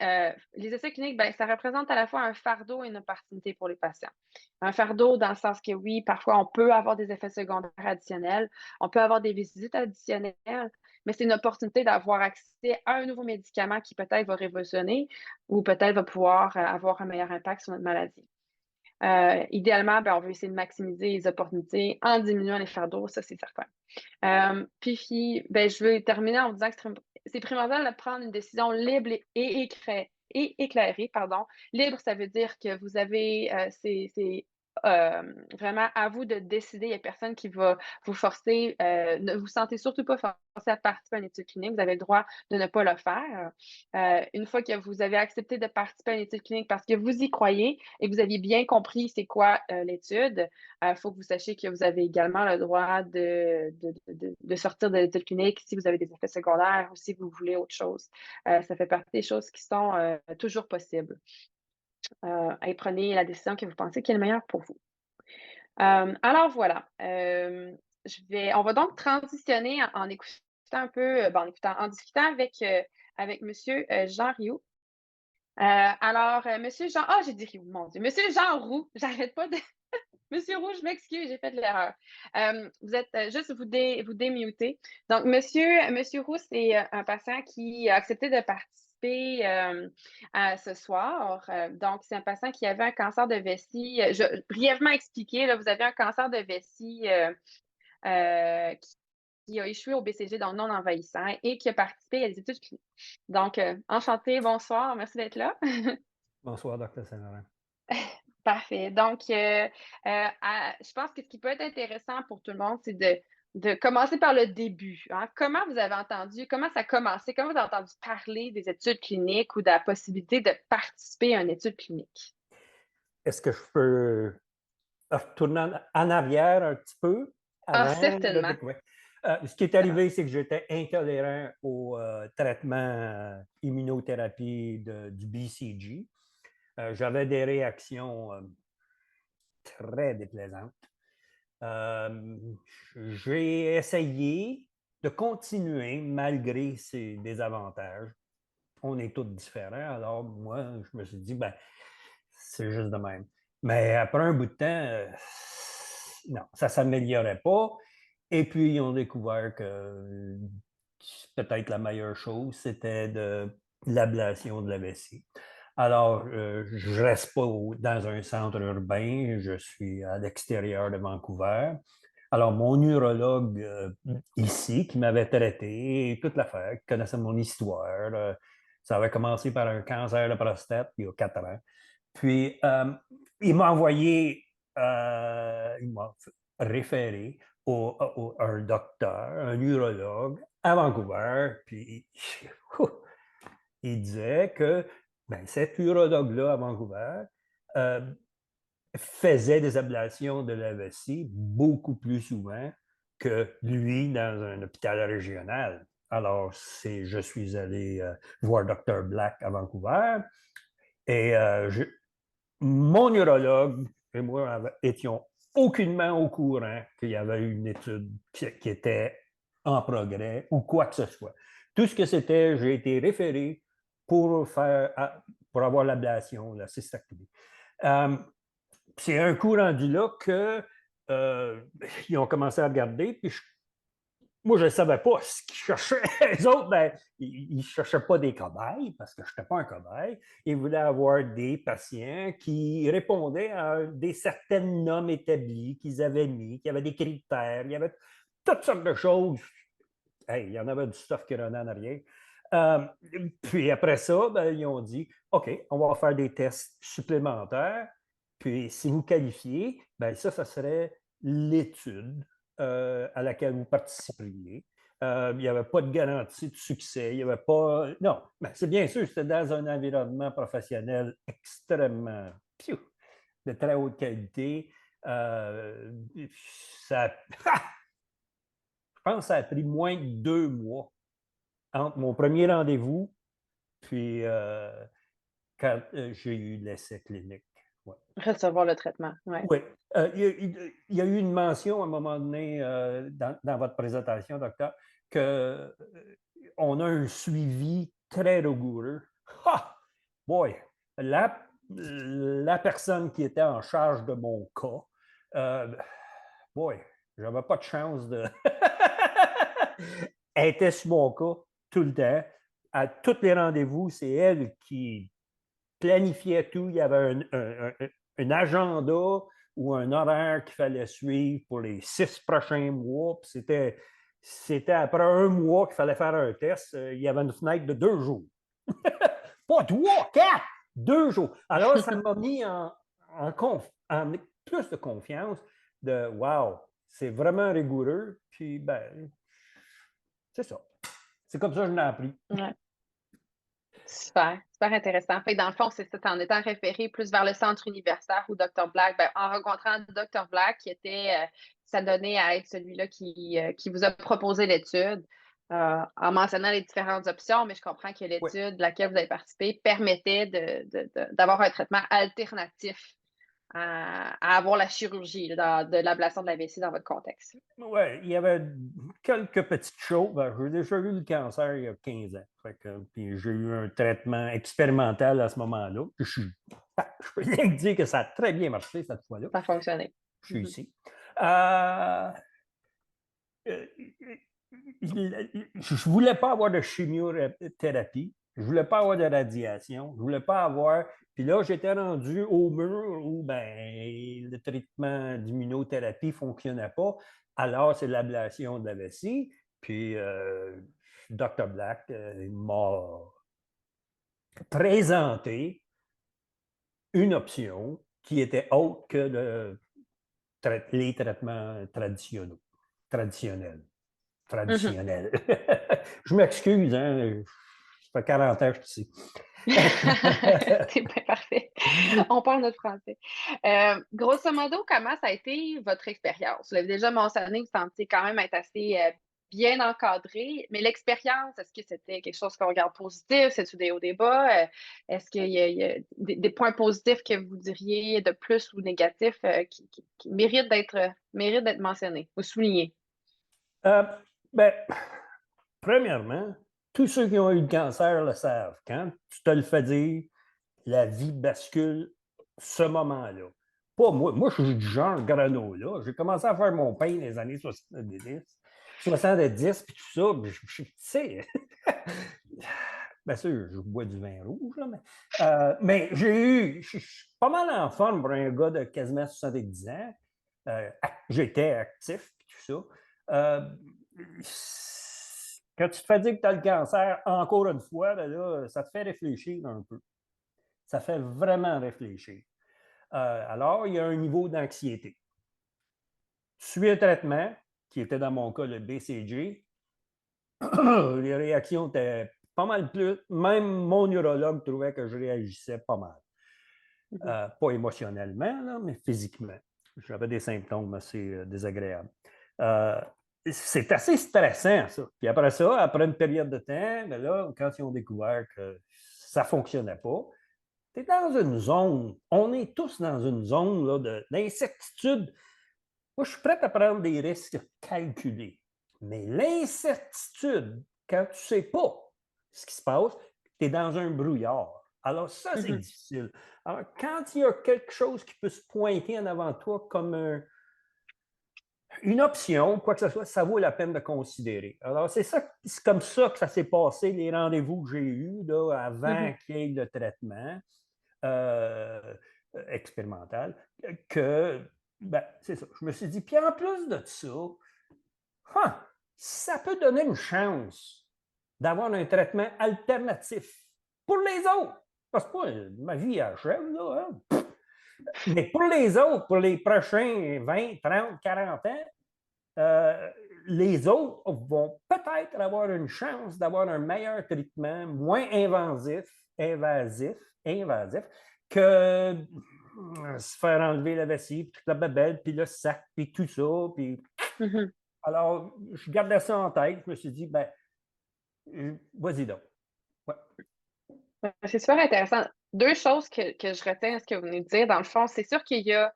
essais cliniques, ben, ça représente à la fois un fardeau et une opportunité pour les patients. Un fardeau dans le sens que oui, parfois on peut avoir des effets secondaires additionnels, on peut avoir des visites additionnelles, mais c'est une opportunité d'avoir accès à un nouveau médicament qui peut-être va révolutionner ou peut-être va pouvoir avoir un meilleur impact sur notre maladie. Idéalement, ben, on veut essayer de maximiser les opportunités en diminuant les fardeaux, ça c'est certain. Puis, ben, je veux terminer en vous disant que c'est primordial de prendre une décision libre et éclairée. Pardon. Libre, ça veut dire que vous avez, c'est vraiment à vous de décider. Il n'y a personne qui va vous forcer. Ne vous sentez surtout pas forcé à participer à une étude clinique. Vous avez le droit de ne pas le faire. Une fois que vous avez accepté de participer à une étude clinique parce que vous y croyez et que vous aviez bien compris c'est quoi l'étude, il faut que vous sachiez que vous avez également le droit de sortir de l'étude clinique si vous avez des effets secondaires ou si vous voulez autre chose. Ça fait partie des choses qui sont toujours possibles. Et prenez la décision que vous pensez qui est le meilleur pour vous. Alors voilà. On va donc transitionner en écoutant un peu, en discutant avec Monsieur Jean Rioux. Monsieur Jean, j'ai dit Rioux, mon Dieu, Monsieur Jean Roux, j'arrête pas de. Monsieur Roux, je m'excuse, j'ai fait de l'erreur. Vous êtes juste vous démuter. Donc, Monsieur Roux, c'est un patient qui a accepté de participer à ce soir. Donc, c'est un patient qui avait un cancer de vessie. Brièvement expliqué, là, vous avez un cancer de vessie qui a échoué au BCG, donc non envahissant, et qui a participé à des études cliniques. Donc, enchanté, bonsoir, merci d'être là. Bonsoir, Dr. Saint-Laurent. Parfait. Donc, je pense que ce qui peut être intéressant pour tout le monde, c'est de commencer par le début. Hein. Comment vous avez entendu, comment ça a commencé, comment vous avez entendu parler des études cliniques ou de la possibilité de participer à une étude clinique? Est-ce que je peux retourner en arrière un petit peu Ah, avant de certainement. découvrir? Ce qui est arrivé, c'est que j'étais intolérant au traitement immunothérapie du BCG. J'avais des réactions très déplaisantes. J'ai essayé de continuer malgré ces désavantages. On est tous différents, alors moi, je me suis dit, ben, c'est juste de même. Mais après un bout de temps, non, ça ne s'améliorait pas. Et puis, ils ont découvert que peut-être la meilleure chose, c'était de l'ablation de la vessie. Alors, je ne reste pas dans un centre urbain, je suis à l'extérieur de Vancouver. Alors, mon urologue ici, qui m'avait traité, toute l'affaire, qui connaissait mon histoire, ça avait commencé par un cancer de prostate il y a 4 ans. Puis, il m'a envoyé, il m'a référé à un docteur, un urologue à Vancouver. Puis, il disait que ben, cet urologue-là à Vancouver euh, faisait des ablations de la vessie beaucoup plus souvent que lui dans un hôpital régional. Alors, je suis allé voir Dr. Black à Vancouver et mon urologue et moi étions aucunement au courant qu'il y avait une étude qui était en progrès ou quoi que ce soit. Tout ce que c'était, j'ai été référé pour avoir l'ablation, la cystectomie. C'est un coup rendu là que ils ont commencé à regarder, puis moi, je ne savais pas ce qu'ils cherchaient. Les autres, ben, ils ne cherchaient pas des cobayes parce que je n'étais pas un cobaye. Ils voulaient avoir des patients qui répondaient à des certaines normes établies qu'ils avaient mis, qui avaient des critères, il y avait toutes sortes de choses. Hey, il y en avait du stuff qui revenait en arrière. Euh, Puis après ça, ben, ils ont dit OK, on va faire des tests supplémentaires. Puis si vous qualifiez, ben, ça serait l'étude à laquelle vous participeriez. Il n'y avait pas de garantie de succès. Il n'y avait pas. Non, ben, c'est bien sûr, c'était dans un environnement professionnel extrêmement de très haute qualité. Ça, je pense que ça a pris moins de 2 mois entre mon premier rendez-vous puis quand j'ai eu l'essai clinique. Ouais. Recevoir le traitement, oui. Oui. Il y a eu une mention à un moment donné dans votre présentation, docteur, qu'on a un suivi très rigoureux. Ha! Boy! La personne qui était en charge de mon cas, boy, j'avais pas de chance de. Elle était sur mon cas tout le temps. À tous les rendez-vous, c'est elle qui planifiait tout. Il y avait un agenda ou un horaire qu'il fallait suivre pour les 6 prochains mois. C'était après un mois qu'il fallait faire un test. Il y avait une fenêtre de 2 jours. Pas 3, 4, 2 jours. Alors, ça m'a mis en plus de confiance de wow, c'est vraiment rigoureux. Puis, ben, c'est ça. C'est comme ça que je l'ai appris. Ouais. Super, super intéressant. Fait que dans le fond, c'est ça, en étant référé plus vers le centre universitaire ou Dr. Black, ben, en rencontrant Dr. Black, qui était, ça donnait à être celui-là qui vous a proposé l'étude, en mentionnant les différentes options, mais je comprends que Oui. l'étude de laquelle vous avez participé permettait d'avoir un traitement alternatif à avoir la chirurgie, de l'ablation de la vessie dans votre contexte. Oui, il y avait quelques petites choses. Ben, j'ai déjà eu le cancer il y a 15 ans. Puis j'ai eu un traitement expérimental à ce moment-là. Je peux rien dire que ça a très bien marché cette fois-là. Ça a fonctionné. Je suis ici. Je ne voulais pas avoir de chimiothérapie. Je ne voulais pas avoir de radiation. Je ne voulais pas avoir. Puis là, j'étais rendu au mur où ben, le traitement d'immunothérapie ne fonctionnait pas. Alors, c'est l'ablation de la vessie. Puis, Dr. Black m'a présenté une option qui était autre que les traitements traditionnel. Mhm. Traditionnel. Je m'excuse, hein, ça fait 40 ans que je suis ici. C'est bien parfait. On parle notre français. Grosso modo, comment ça a été votre expérience? Vous l'avez déjà mentionné, vous sentiez quand même être assez bien encadré, mais l'expérience, est-ce que c'était quelque chose qu'on regarde positif? C'est-tu des hauts, des bas? Est-ce qu'il y a des points positifs que vous diriez de plus ou négatifs qui méritent d'être mentionnés ou soulignés? Euh, ben, premièrement, tous ceux qui ont eu le cancer le savent. Quand tu te le fais dire, la vie bascule ce moment-là. Pas moi. Moi, je suis du genre granola. J'ai commencé à faire mon pain dans les années 70 puis tout ça. Tu sais, bien sûr, je bois du vin rouge, là, mais je suis pas mal en forme pour un gars de quasiment 70 ans. J'étais actif, puis tout ça. Quand tu te fais dire que tu as le cancer, encore une fois, ben là, ça te fait réfléchir un peu. Ça fait vraiment réfléchir. Alors, il y a un niveau d'anxiété. Tu suis un traitement, qui était dans mon cas le BCG. Les réactions étaient pas mal plus. Même mon neurologue trouvait que je réagissais pas mal. Mhm. Pas émotionnellement, là, mais physiquement. J'avais des symptômes assez désagréables. Euh, c'est assez stressant, ça. Puis après ça, après une période de temps, ben là, quand ils ont découvert que ça ne fonctionnait pas, tu es dans une zone, on est tous dans une zone là, d'incertitude. Moi, je suis prêt à prendre des risques calculés. Mais l'incertitude, quand tu ne sais pas ce qui se passe, tu es dans un brouillard. Alors, ça, c'est Mhm. difficile. Alors, quand il y a quelque chose qui peut se pointer en avant de toi comme une option, quoi que ce soit, ça vaut la peine de considérer. Alors, c'est comme ça que ça s'est passé, les rendez-vous que j'ai eus là, avant Mhm. qu'il y ait le traitement euh, expérimental, que, ben, c'est ça. Je me suis dit, puis en plus de ça, ça peut donner une chance d'avoir un traitement alternatif pour les autres. Parce que moi, ma vie achève, là. Hein? Mais pour les autres, pour les prochains 20, 30, 40 ans, euh, les autres vont peut-être avoir une chance d'avoir un meilleur traitement, moins invasif que se faire enlever la vessie, puis toute la babelle, puis le sac, puis tout ça. Puis... Mhm. Alors, je gardais ça en tête. Je me suis dit, ben, vas-y donc. Ouais. C'est super intéressant. Deux choses que je retiens à ce que vous venez de dire. Dans le fond, c'est sûr qu'il y a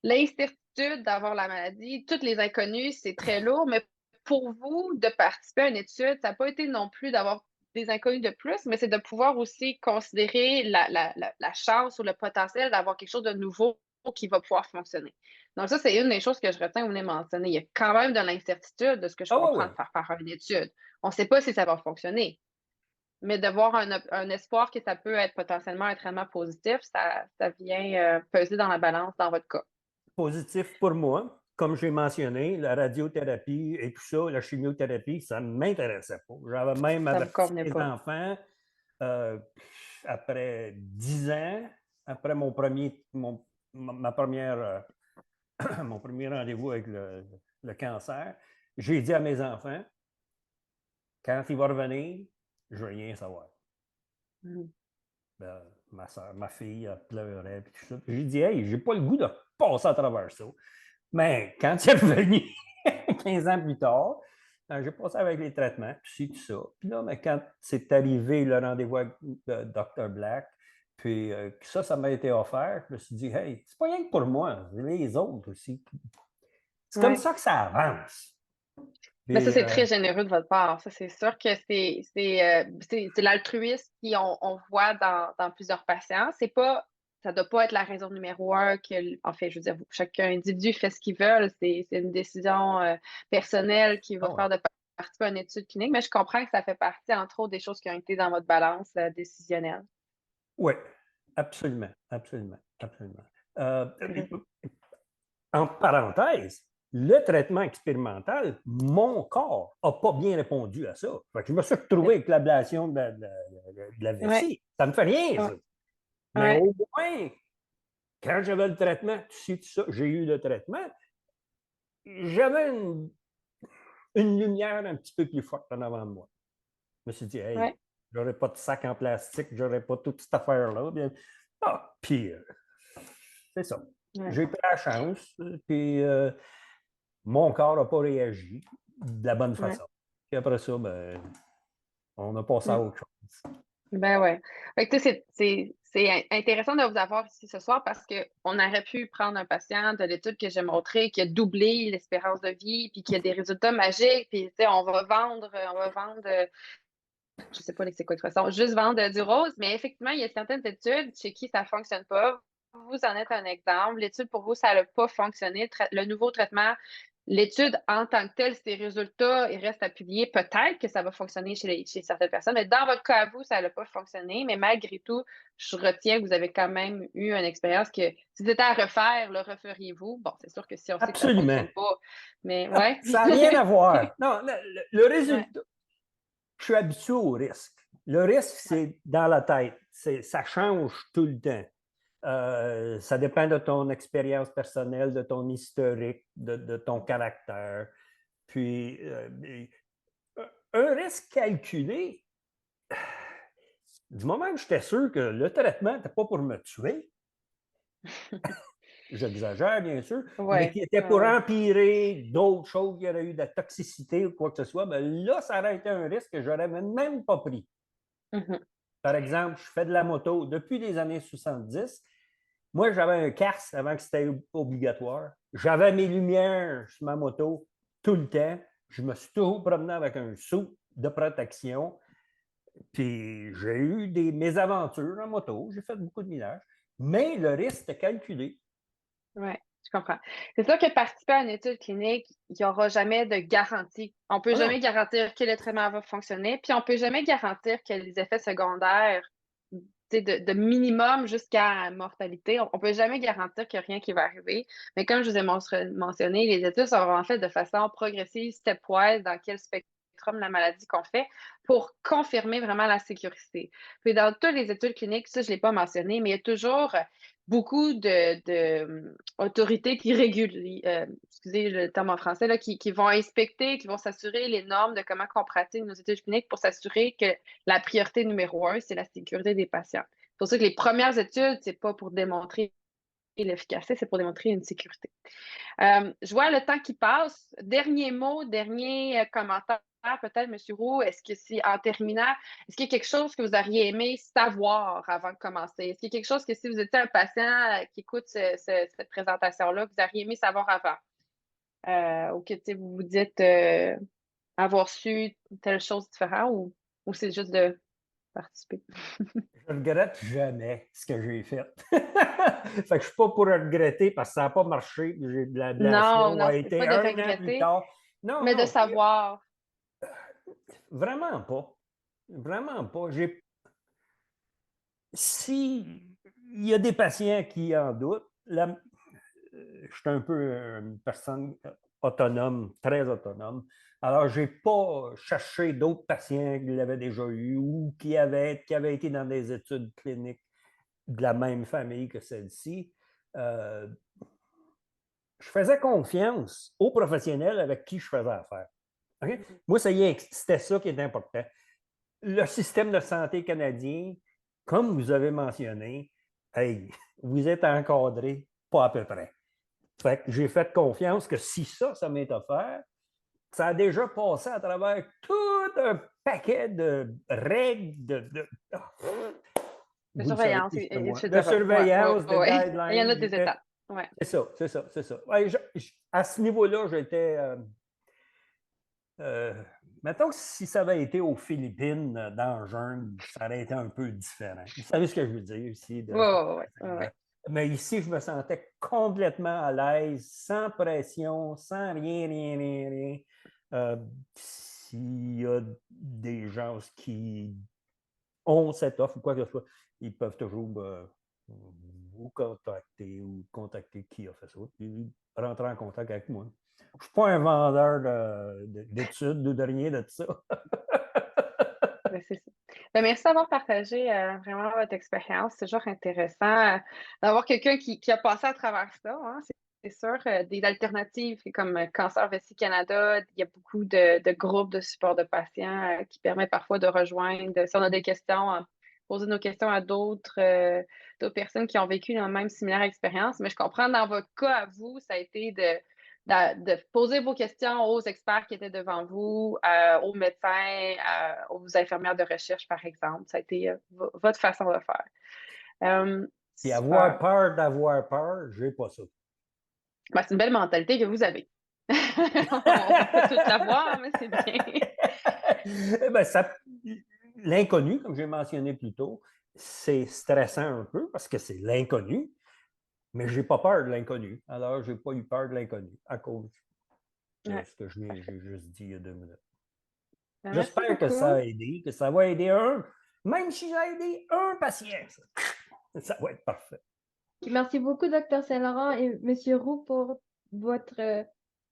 l'incertitude d'avoir la maladie, toutes les inconnus, c'est très lourd, mais pour vous, de participer à une étude, ça n'a pas été non plus d'avoir des inconnus de plus, mais c'est de pouvoir aussi considérer la chance ou le potentiel d'avoir quelque chose de nouveau qui va pouvoir fonctionner. Donc ça, c'est une des choses que je retiens, vous venez de mentionner. Il y a quand même de l'incertitude de ce que je Ah comprends oui, de faire une étude. On ne sait pas si ça va fonctionner. Mais de voir un espoir que ça peut être potentiellement un traitement positif, ça vient peser dans la balance dans votre cas. positif pour moi. Comme j'ai mentionné, la radiothérapie et tout ça, la chimiothérapie, ça ne m'intéressait pas. J'avais même Ça ne vous averti convenait mes pas. enfants euh, après 10 ans, après mon premier, ma première, mon premier rendez-vous avec le cancer, j'ai dit à mes enfants, quand il va revenir, je ne veux rien savoir. Mhm. Ben, ma soeur, ma fille, elle pleurait, puis tout ça. J'ai dit, hey, j'ai pas le goût de passer à travers ça. Mais quand il est revenu 15 ans plus tard, j'ai passé avec les traitements, puis tout ça. Puis là, mais quand c'est arrivé le rendez-vous avec le Dr. Black, puis ça m'a été offert, je me suis dit, hey, c'est pas rien que pour moi, c'est les autres aussi. C'est comme Ouais. ça que ça avance. Mais ça, Puis, c'est très généreux de votre part. Ça, c'est sûr que c'est l'altruisme qu'on voit dans plusieurs patients. C'est pas, ça doit pas être la raison numéro un en fait, je veux dire, chaque individu fait ce qu'il veut. C'est une décision personnelle qui va oh, ouais. faire de participer à une étude clinique, mais je comprends que ça fait partie, entre autres, des choses qui ont été dans votre balance décisionnelle. Oui, absolument, absolument, absolument. Euh, Intéressant. En parenthèse, le traitement expérimental, mon corps n'a pas bien répondu à ça. Fait que je me suis retrouvé avec l'ablation de la Ouais, vessie. Ça ne me fait rien, ouais, ça. Mais ouais. au moins, quand j'avais le traitement, tu sais, tout ça, j'ai eu le traitement, j'avais une lumière un petit peu plus forte en avant de moi. Je me suis dit, hey, Ouais. j'aurais pas de sac en plastique, j'aurais pas toute cette affaire-là. Bien, puis c'est ça. Ouais. J'ai pris la chance, puis mon corps n'a pas réagi de la bonne Ouais. façon. Puis après ça, ben, on a passé à Mm. autre chose. Ben ouais. Fait que, tu sais, c'est intéressant de vous avoir ici ce soir parce qu'on aurait pu prendre un patient de l'étude que j'ai montrée qui a doublé l'espérance de vie, puis qui a des résultats magiques, puis tu sais, on va vendre, je sais pas c'est quoi de toute façon, juste vendre du rose, mais effectivement, il y a certaines études chez qui ça fonctionne pas. Vous en êtes un exemple. L'étude pour vous, ça n'a pas fonctionné. Le nouveau traitement, l'étude en tant que telle, ses résultats, ils restent à publier. Peut-être que ça va fonctionner chez certaines personnes, mais dans votre cas à vous, ça n'a pas fonctionné. Mais malgré tout, je retiens que vous avez quand même eu une expérience que si c'était à refaire, le referiez-vous? Bon, c'est sûr que si on sait que ça ne Absolument. fonctionne pas, mais ouais. Ça n'a rien à voir. Non, le Ouais. résultat, je suis habitué au risque. Le risque, c'est dans la tête. Ça change tout le temps. Ça dépend de ton expérience personnelle, de ton historique, de ton caractère. Puis, un risque calculé, du moment que j'étais sûr que le traitement n'était pas pour me tuer, j'exagère bien sûr, mais Ouais. qui était Ouais, pour ouais. empirer d'autres choses, il y aurait eu de la toxicité ou quoi que ce soit, ben là, ça aurait été un risque que je n'aurais même pas pris. Mhm. Par exemple, je fais de la moto depuis les années 70. Moi, j'avais un casque avant que c'était obligatoire. J'avais mes lumières sur ma moto tout le temps. Je me suis toujours promené avec un sou de protection. Puis j'ai eu des mésaventures en moto. J'ai fait beaucoup de millage. Mais le risque était calculé. Oui, je comprends. C'est sûr que participer à une étude clinique, il n'y aura jamais de garantie. On ne peut Ah non, jamais garantir que le traitement va fonctionner, puis on ne peut jamais garantir que les effets secondaires, tu sais, de minimum jusqu'à mortalité, on ne peut jamais garantir qu'il n'y a rien qui va arriver. Mais comme je vous ai mentionné, les études sont vraiment faites de façon progressive, stepwise, dans quel spectrum la maladie qu'on fait, pour confirmer vraiment la sécurité. Puis dans toutes les études cliniques, ça, je ne l'ai pas mentionné, mais il y a toujours beaucoup de autorités qui régulent, excusez le terme en français, là, qui vont inspecter, qui vont s'assurer les normes de comment on pratique nos études cliniques pour s'assurer que la priorité numéro un, c'est la sécurité des patients. C'est pour ça que les premières études, c'est pas pour démontrer l'efficacité, c'est pour démontrer une sécurité. Je vois le temps qui passe. Dernier mot, dernier commentaire, peut-être, M. Roux. Est-ce que c'est en terminant, est-ce qu'il y a quelque chose que vous auriez aimé savoir avant de commencer? Est-ce qu'il y a quelque chose que si vous étiez un patient qui écoute cette présentation-là, que vous auriez aimé savoir avant? Ou que vous vous dites avoir su telle chose différente ou c'est juste de participer? je ne regrette jamais ce que j'ai fait. Fait que je ne suis pas pour regretter parce que ça n'a pas marché. Non, L'ablation non, a c'est été pas de un an plus regretter, tard. Non, mais de non, savoir. vraiment pas. Vraiment pas. Si il y a des patients qui en doutent, je suis un peu une personne autonome, très autonome. Alors, je n'ai pas cherché d'autres patients qui l'avaient déjà eu ou qui avaient été dans des études cliniques de la même famille que celle-ci. Euh, je faisais confiance aux professionnels avec qui je faisais affaire. Okay? Moi, ça y est, c'était ça qui est important. Le système de santé canadien, comme vous avez mentionné, hey, vous êtes encadré pas à peu près. Fait que j'ai fait confiance que si ça m'est offert, ça a déjà passé à travers tout un paquet de règles, De vous le savez surveillance, plus que moi, etc. de Ouais, ouais, surveillance, de ouais. Il y en a guidelines. des étapes. Ouais. C'est ça, c'est ça, c'est ça. Ouais, à ce niveau-là, j'étais. Mettons que si ça avait été aux Philippines, dans le jungle, ça aurait été un peu différent. Vous savez ce que je veux dire ici? Ouais, ouais, ouais, ouais. Mais ici, je me sentais complètement à l'aise, sans pression, sans rien, rien, rien, rien. S'il y a des gens qui ont cette offre ou quoi que ce soit, ils peuvent toujours vous contacter ou contacter qui a fait ça, puis rentrer en contact avec moi. Je ne suis pas un vendeur d'études ou de rien de ça. Ben, c'est ça. Ben, merci d'avoir partagé vraiment votre expérience. C'est toujours intéressant d'avoir quelqu'un qui a passé à travers ça. Hein. c'est sûr, des alternatives comme Cancer Vessie Canada, il y a beaucoup de groupes de support de patients qui permettent parfois de rejoindre, si on a des questions, poser nos questions à d'autres personnes qui ont vécu la même similaire expérience. Mais je comprends dans votre cas à vous, ça a été de poser vos questions aux experts qui étaient devant vous, aux médecins, aux infirmières de recherche, par exemple. Ça a été votre façon de faire. Puis avoir Super. peur d'avoir peur, j'ai pas ça. Ben, c'est une belle mentalité que vous avez. On peut toute l'avoir, mais c'est bien. Ben, l'inconnu, comme j'ai mentionné plus tôt, c'est stressant un peu parce que c'est l'inconnu, mais je n'ai pas peur de l'inconnu. Alors, je n'ai pas eu peur de l'inconnu à cause de Ouais, ce que j'ai parfait. juste dit il y a 2 minutes. Ben, merci J'espère que ça a beaucoup. aidé, que ça va aider même si j'ai aidé un patient, ça va être parfait. Merci beaucoup, Dr. Saint-Laurent et Monsieur Roux, pour votre,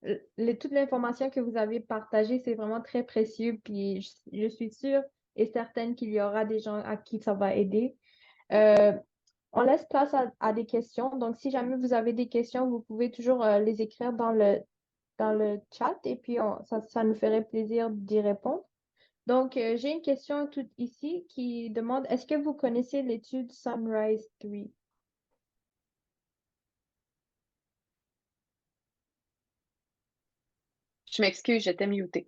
toute l'information que vous avez partagée. C'est vraiment très précieux. Puis je suis sûre et certaine qu'il y aura des gens à qui ça va aider. Euh, on laisse place à des questions. Donc, si jamais vous avez des questions, vous pouvez toujours les écrire dans le chat et puis ça nous ferait plaisir d'y répondre. Donc, j'ai une question toute ici qui demande, est-ce que vous connaissez l'étude Sunrise 3? Je m'excuse, j'étais mutée.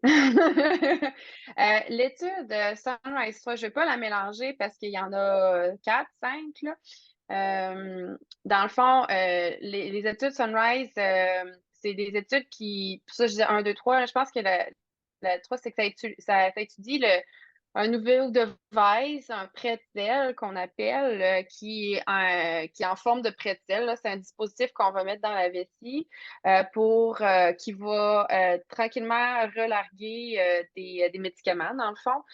L'étude Sunrise 3, je ne vais pas la mélanger parce qu'il y en a 4, 5. Là. Dans le fond, les études Sunrise, c'est des études qui, pour ça je disais 1, 2, 3, je pense que la 3, c'est que ça étudie un nouveau device, un pretzel qu'on appelle, qui est en forme de pretzel. Là. C'est un dispositif qu'on va mettre dans la vessie qui va tranquillement relarguer des médicaments, dans le fond.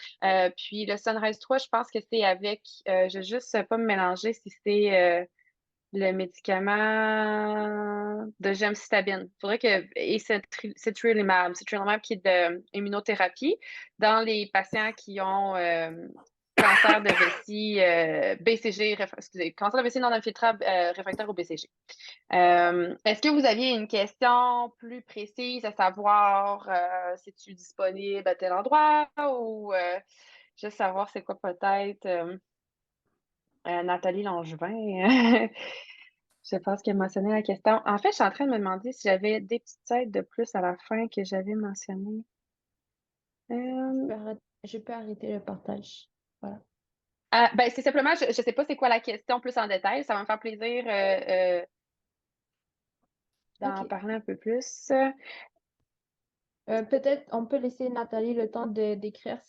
Puis le Sunrise 3, je pense que c'est avec, je vais juste pas me mélanger si c'est le médicament de gemcitabine. Il faudrait que. Et citrilimab qui est de immunothérapie dans les patients qui ont cancer de vessie BCG, excusez, cancer de vessie non infiltrable réfractaire au BCG. Est-ce que vous aviez une question plus précise à savoir si tu es disponible à tel endroit ou juste savoir c'est quoi peut-être Nathalie Langevin? Je pense qu'elle mentionnait la question. En fait, je suis en train de me demander si j'avais des petites aides de plus à la fin que j'avais mentionnées. Euh, Je peux arrêter le partage. Voilà. ben, c'est simplement, je ne sais pas c'est quoi la question plus en détail. Ça va me faire plaisir d'en OK. parler un peu plus. Peut-être on peut laisser Nathalie le temps d'écrire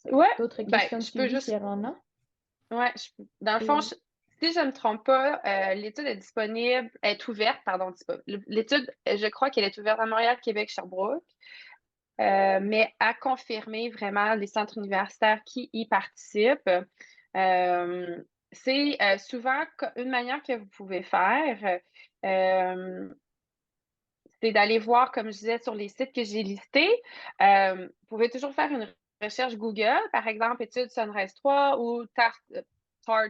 Ouais, d'autres ben, questions de je peux suivi si juste. elle en a. Ouais, dans le fond, Et si je ne me trompe pas, l'étude est disponible, est ouverte, pardon, l'étude, je crois qu'elle est ouverte à Montréal, Québec, Sherbrooke. Mais à confirmer vraiment les centres universitaires qui y participent. C'est souvent une manière que vous pouvez faire, c'est d'aller voir, comme je disais, sur les sites que j'ai listés. Vous pouvez toujours faire une recherche Google, par exemple, étude Sunrise 3 ou TAR 200,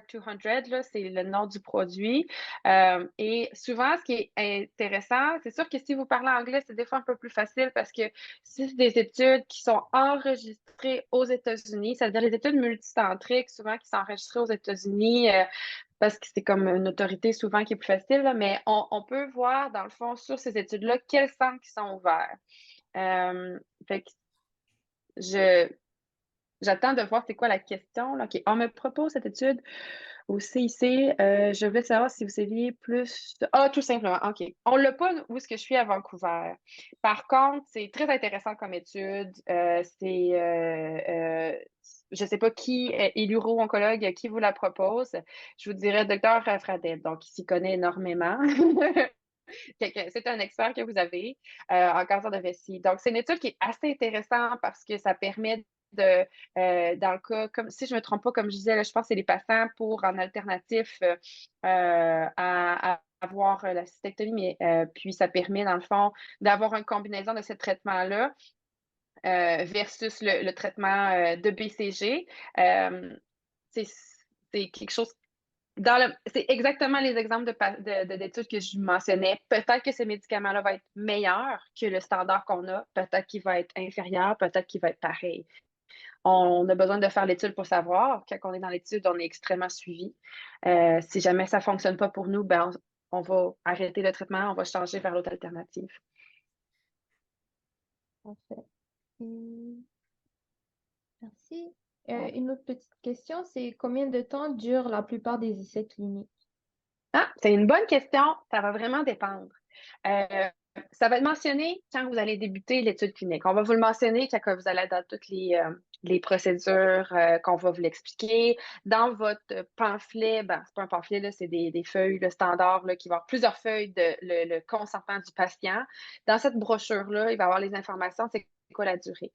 là, c'est le nom du produit. Et souvent, ce qui est intéressant, c'est sûr que si vous parlez anglais, c'est des fois un peu plus facile parce que si c'est des études qui sont enregistrées aux États-Unis, c'est-à-dire les études multicentriques, souvent qui sont enregistrées aux États-Unis, parce que c'est comme une autorité souvent qui est plus facile, là, mais on peut voir, dans le fond, sur ces études-là, quels centres qui sont ouverts. Fait que j'attends de voir c'est quoi la question. Là. OK. On me propose cette étude au CIC. Je voulais savoir si vous saviez plus. Ah, tout simplement. OK. On ne l'a pas où est-ce que je suis à Vancouver. Par contre, c'est très intéressant comme étude. Je ne sais pas qui est l'uro-oncologue qui vous la propose. Je vous dirais docteur Fradel. Donc, il s'y connaît énormément. C'est un expert que vous avez en cancer de vessie. Donc, c'est une étude qui est assez intéressante parce que ça permet dans le cas, comme si je ne me trompe pas, comme je disais, là, je pense que c'est les patients pour en alternatif à avoir la cystectomie, mais puis ça permet, dans le fond, d'avoir une combinaison de ce traitement-là versus le traitement de BCG. C'est quelque chose C'est exactement les exemples d'études que je mentionnais. Peut-être que ce médicament-là va être meilleur que le standard qu'on a, peut-être qu'il va être inférieur, peut-être qu'il va être pareil. On a besoin de faire l'étude pour savoir. Quand on est dans l'étude, on est extrêmement suivi. Si jamais ça ne fonctionne pas pour nous, ben on va arrêter le traitement, on va changer vers l'autre alternative. Parfait. Merci. Une autre petite question, c'est combien de temps durent la plupart des essais cliniques? Ah, c'est une bonne question. Ça va vraiment dépendre. Ça va être mentionné quand vous allez débuter l'étude clinique. On va vous le mentionner quand vous allez dans toutes les procédures qu'on va vous l'expliquer. Dans votre pamphlet, ben, c'est pas un pamphlet, là, c'est des feuilles le standard là, qui va avoir plusieurs feuilles de le consentement du patient. Dans cette brochure-là, il va y avoir les informations, c'est quoi la durée.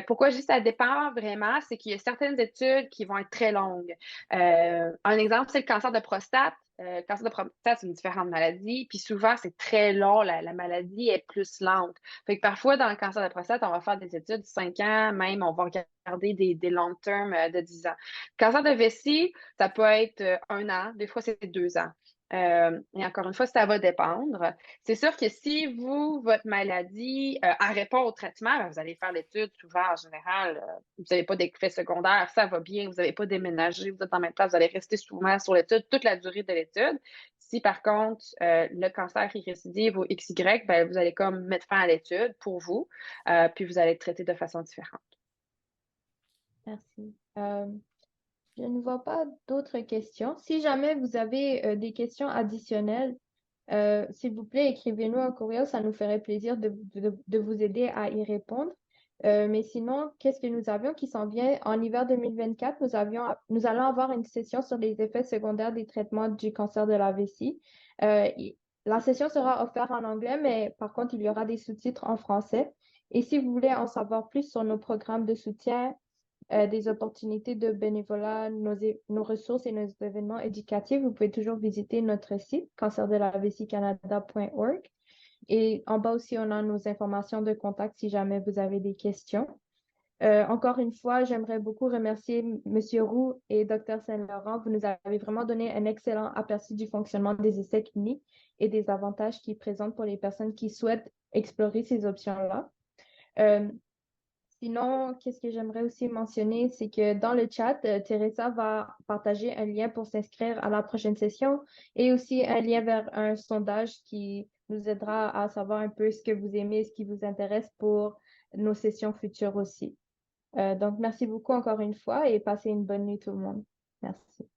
Pourquoi je dis ça dépend vraiment, c'est qu'il y a certaines études qui vont être très longues. Un exemple, c'est le cancer de prostate. Le cancer de prostate, c'est une différente maladie. Puis souvent, c'est très long. La maladie est plus lente. Fait que parfois, dans le cancer de prostate, on va faire des études de 5 ans, même on va regarder des long term de 10 ans. Le cancer de vessie, ça peut être 1 an. Des fois, c'est 2 ans. Et encore une fois, ça va dépendre. C'est sûr que si votre maladie répond au traitement, ben, vous allez faire l'étude souvent en général. Vous n'avez pas d'effets secondaires, ça va bien, vous n'avez pas déménagé, vous êtes en même place, vous allez rester souvent sur l'étude toute la durée de l'étude. Si par contre le cancer est récidive ou XY, ben, vous allez comme mettre fin à l'étude pour vous, puis vous allez être traité de façon différente. Merci. Je ne vois pas d'autres questions. Si jamais vous avez des questions additionnelles, s'il vous plaît, écrivez-nous un courriel, ça nous ferait plaisir de vous aider à y répondre. Mais sinon, qu'est-ce que nous avions qui s'en vient? En hiver 2024, nous allons avoir une session sur les effets secondaires des traitements du cancer de la vessie. La session sera offerte en anglais, mais par contre, il y aura des sous-titres en français. Et si vous voulez en savoir plus sur nos programmes de soutien, des opportunités de bénévolat, nos ressources et nos événements éducatifs, vous pouvez toujours visiter notre site cancerdelaVessieCanada.org. Et en bas aussi, on a nos informations de contact si jamais vous avez des questions. Encore une fois, j'aimerais beaucoup remercier M. Roux et Dr. Saint-Laurent. Vous nous avez vraiment donné un excellent aperçu du fonctionnement des essais cliniques et des avantages qu'ils présentent pour les personnes qui souhaitent explorer ces options-là. Sinon, qu'est-ce que j'aimerais aussi mentionner, c'est que dans le chat, Teresa va partager un lien pour s'inscrire à la prochaine session et aussi un lien vers un sondage qui nous aidera à savoir un peu ce que vous aimez, ce qui vous intéresse pour nos sessions futures aussi. Donc, merci beaucoup encore une fois et passez une bonne nuit tout le monde. Merci.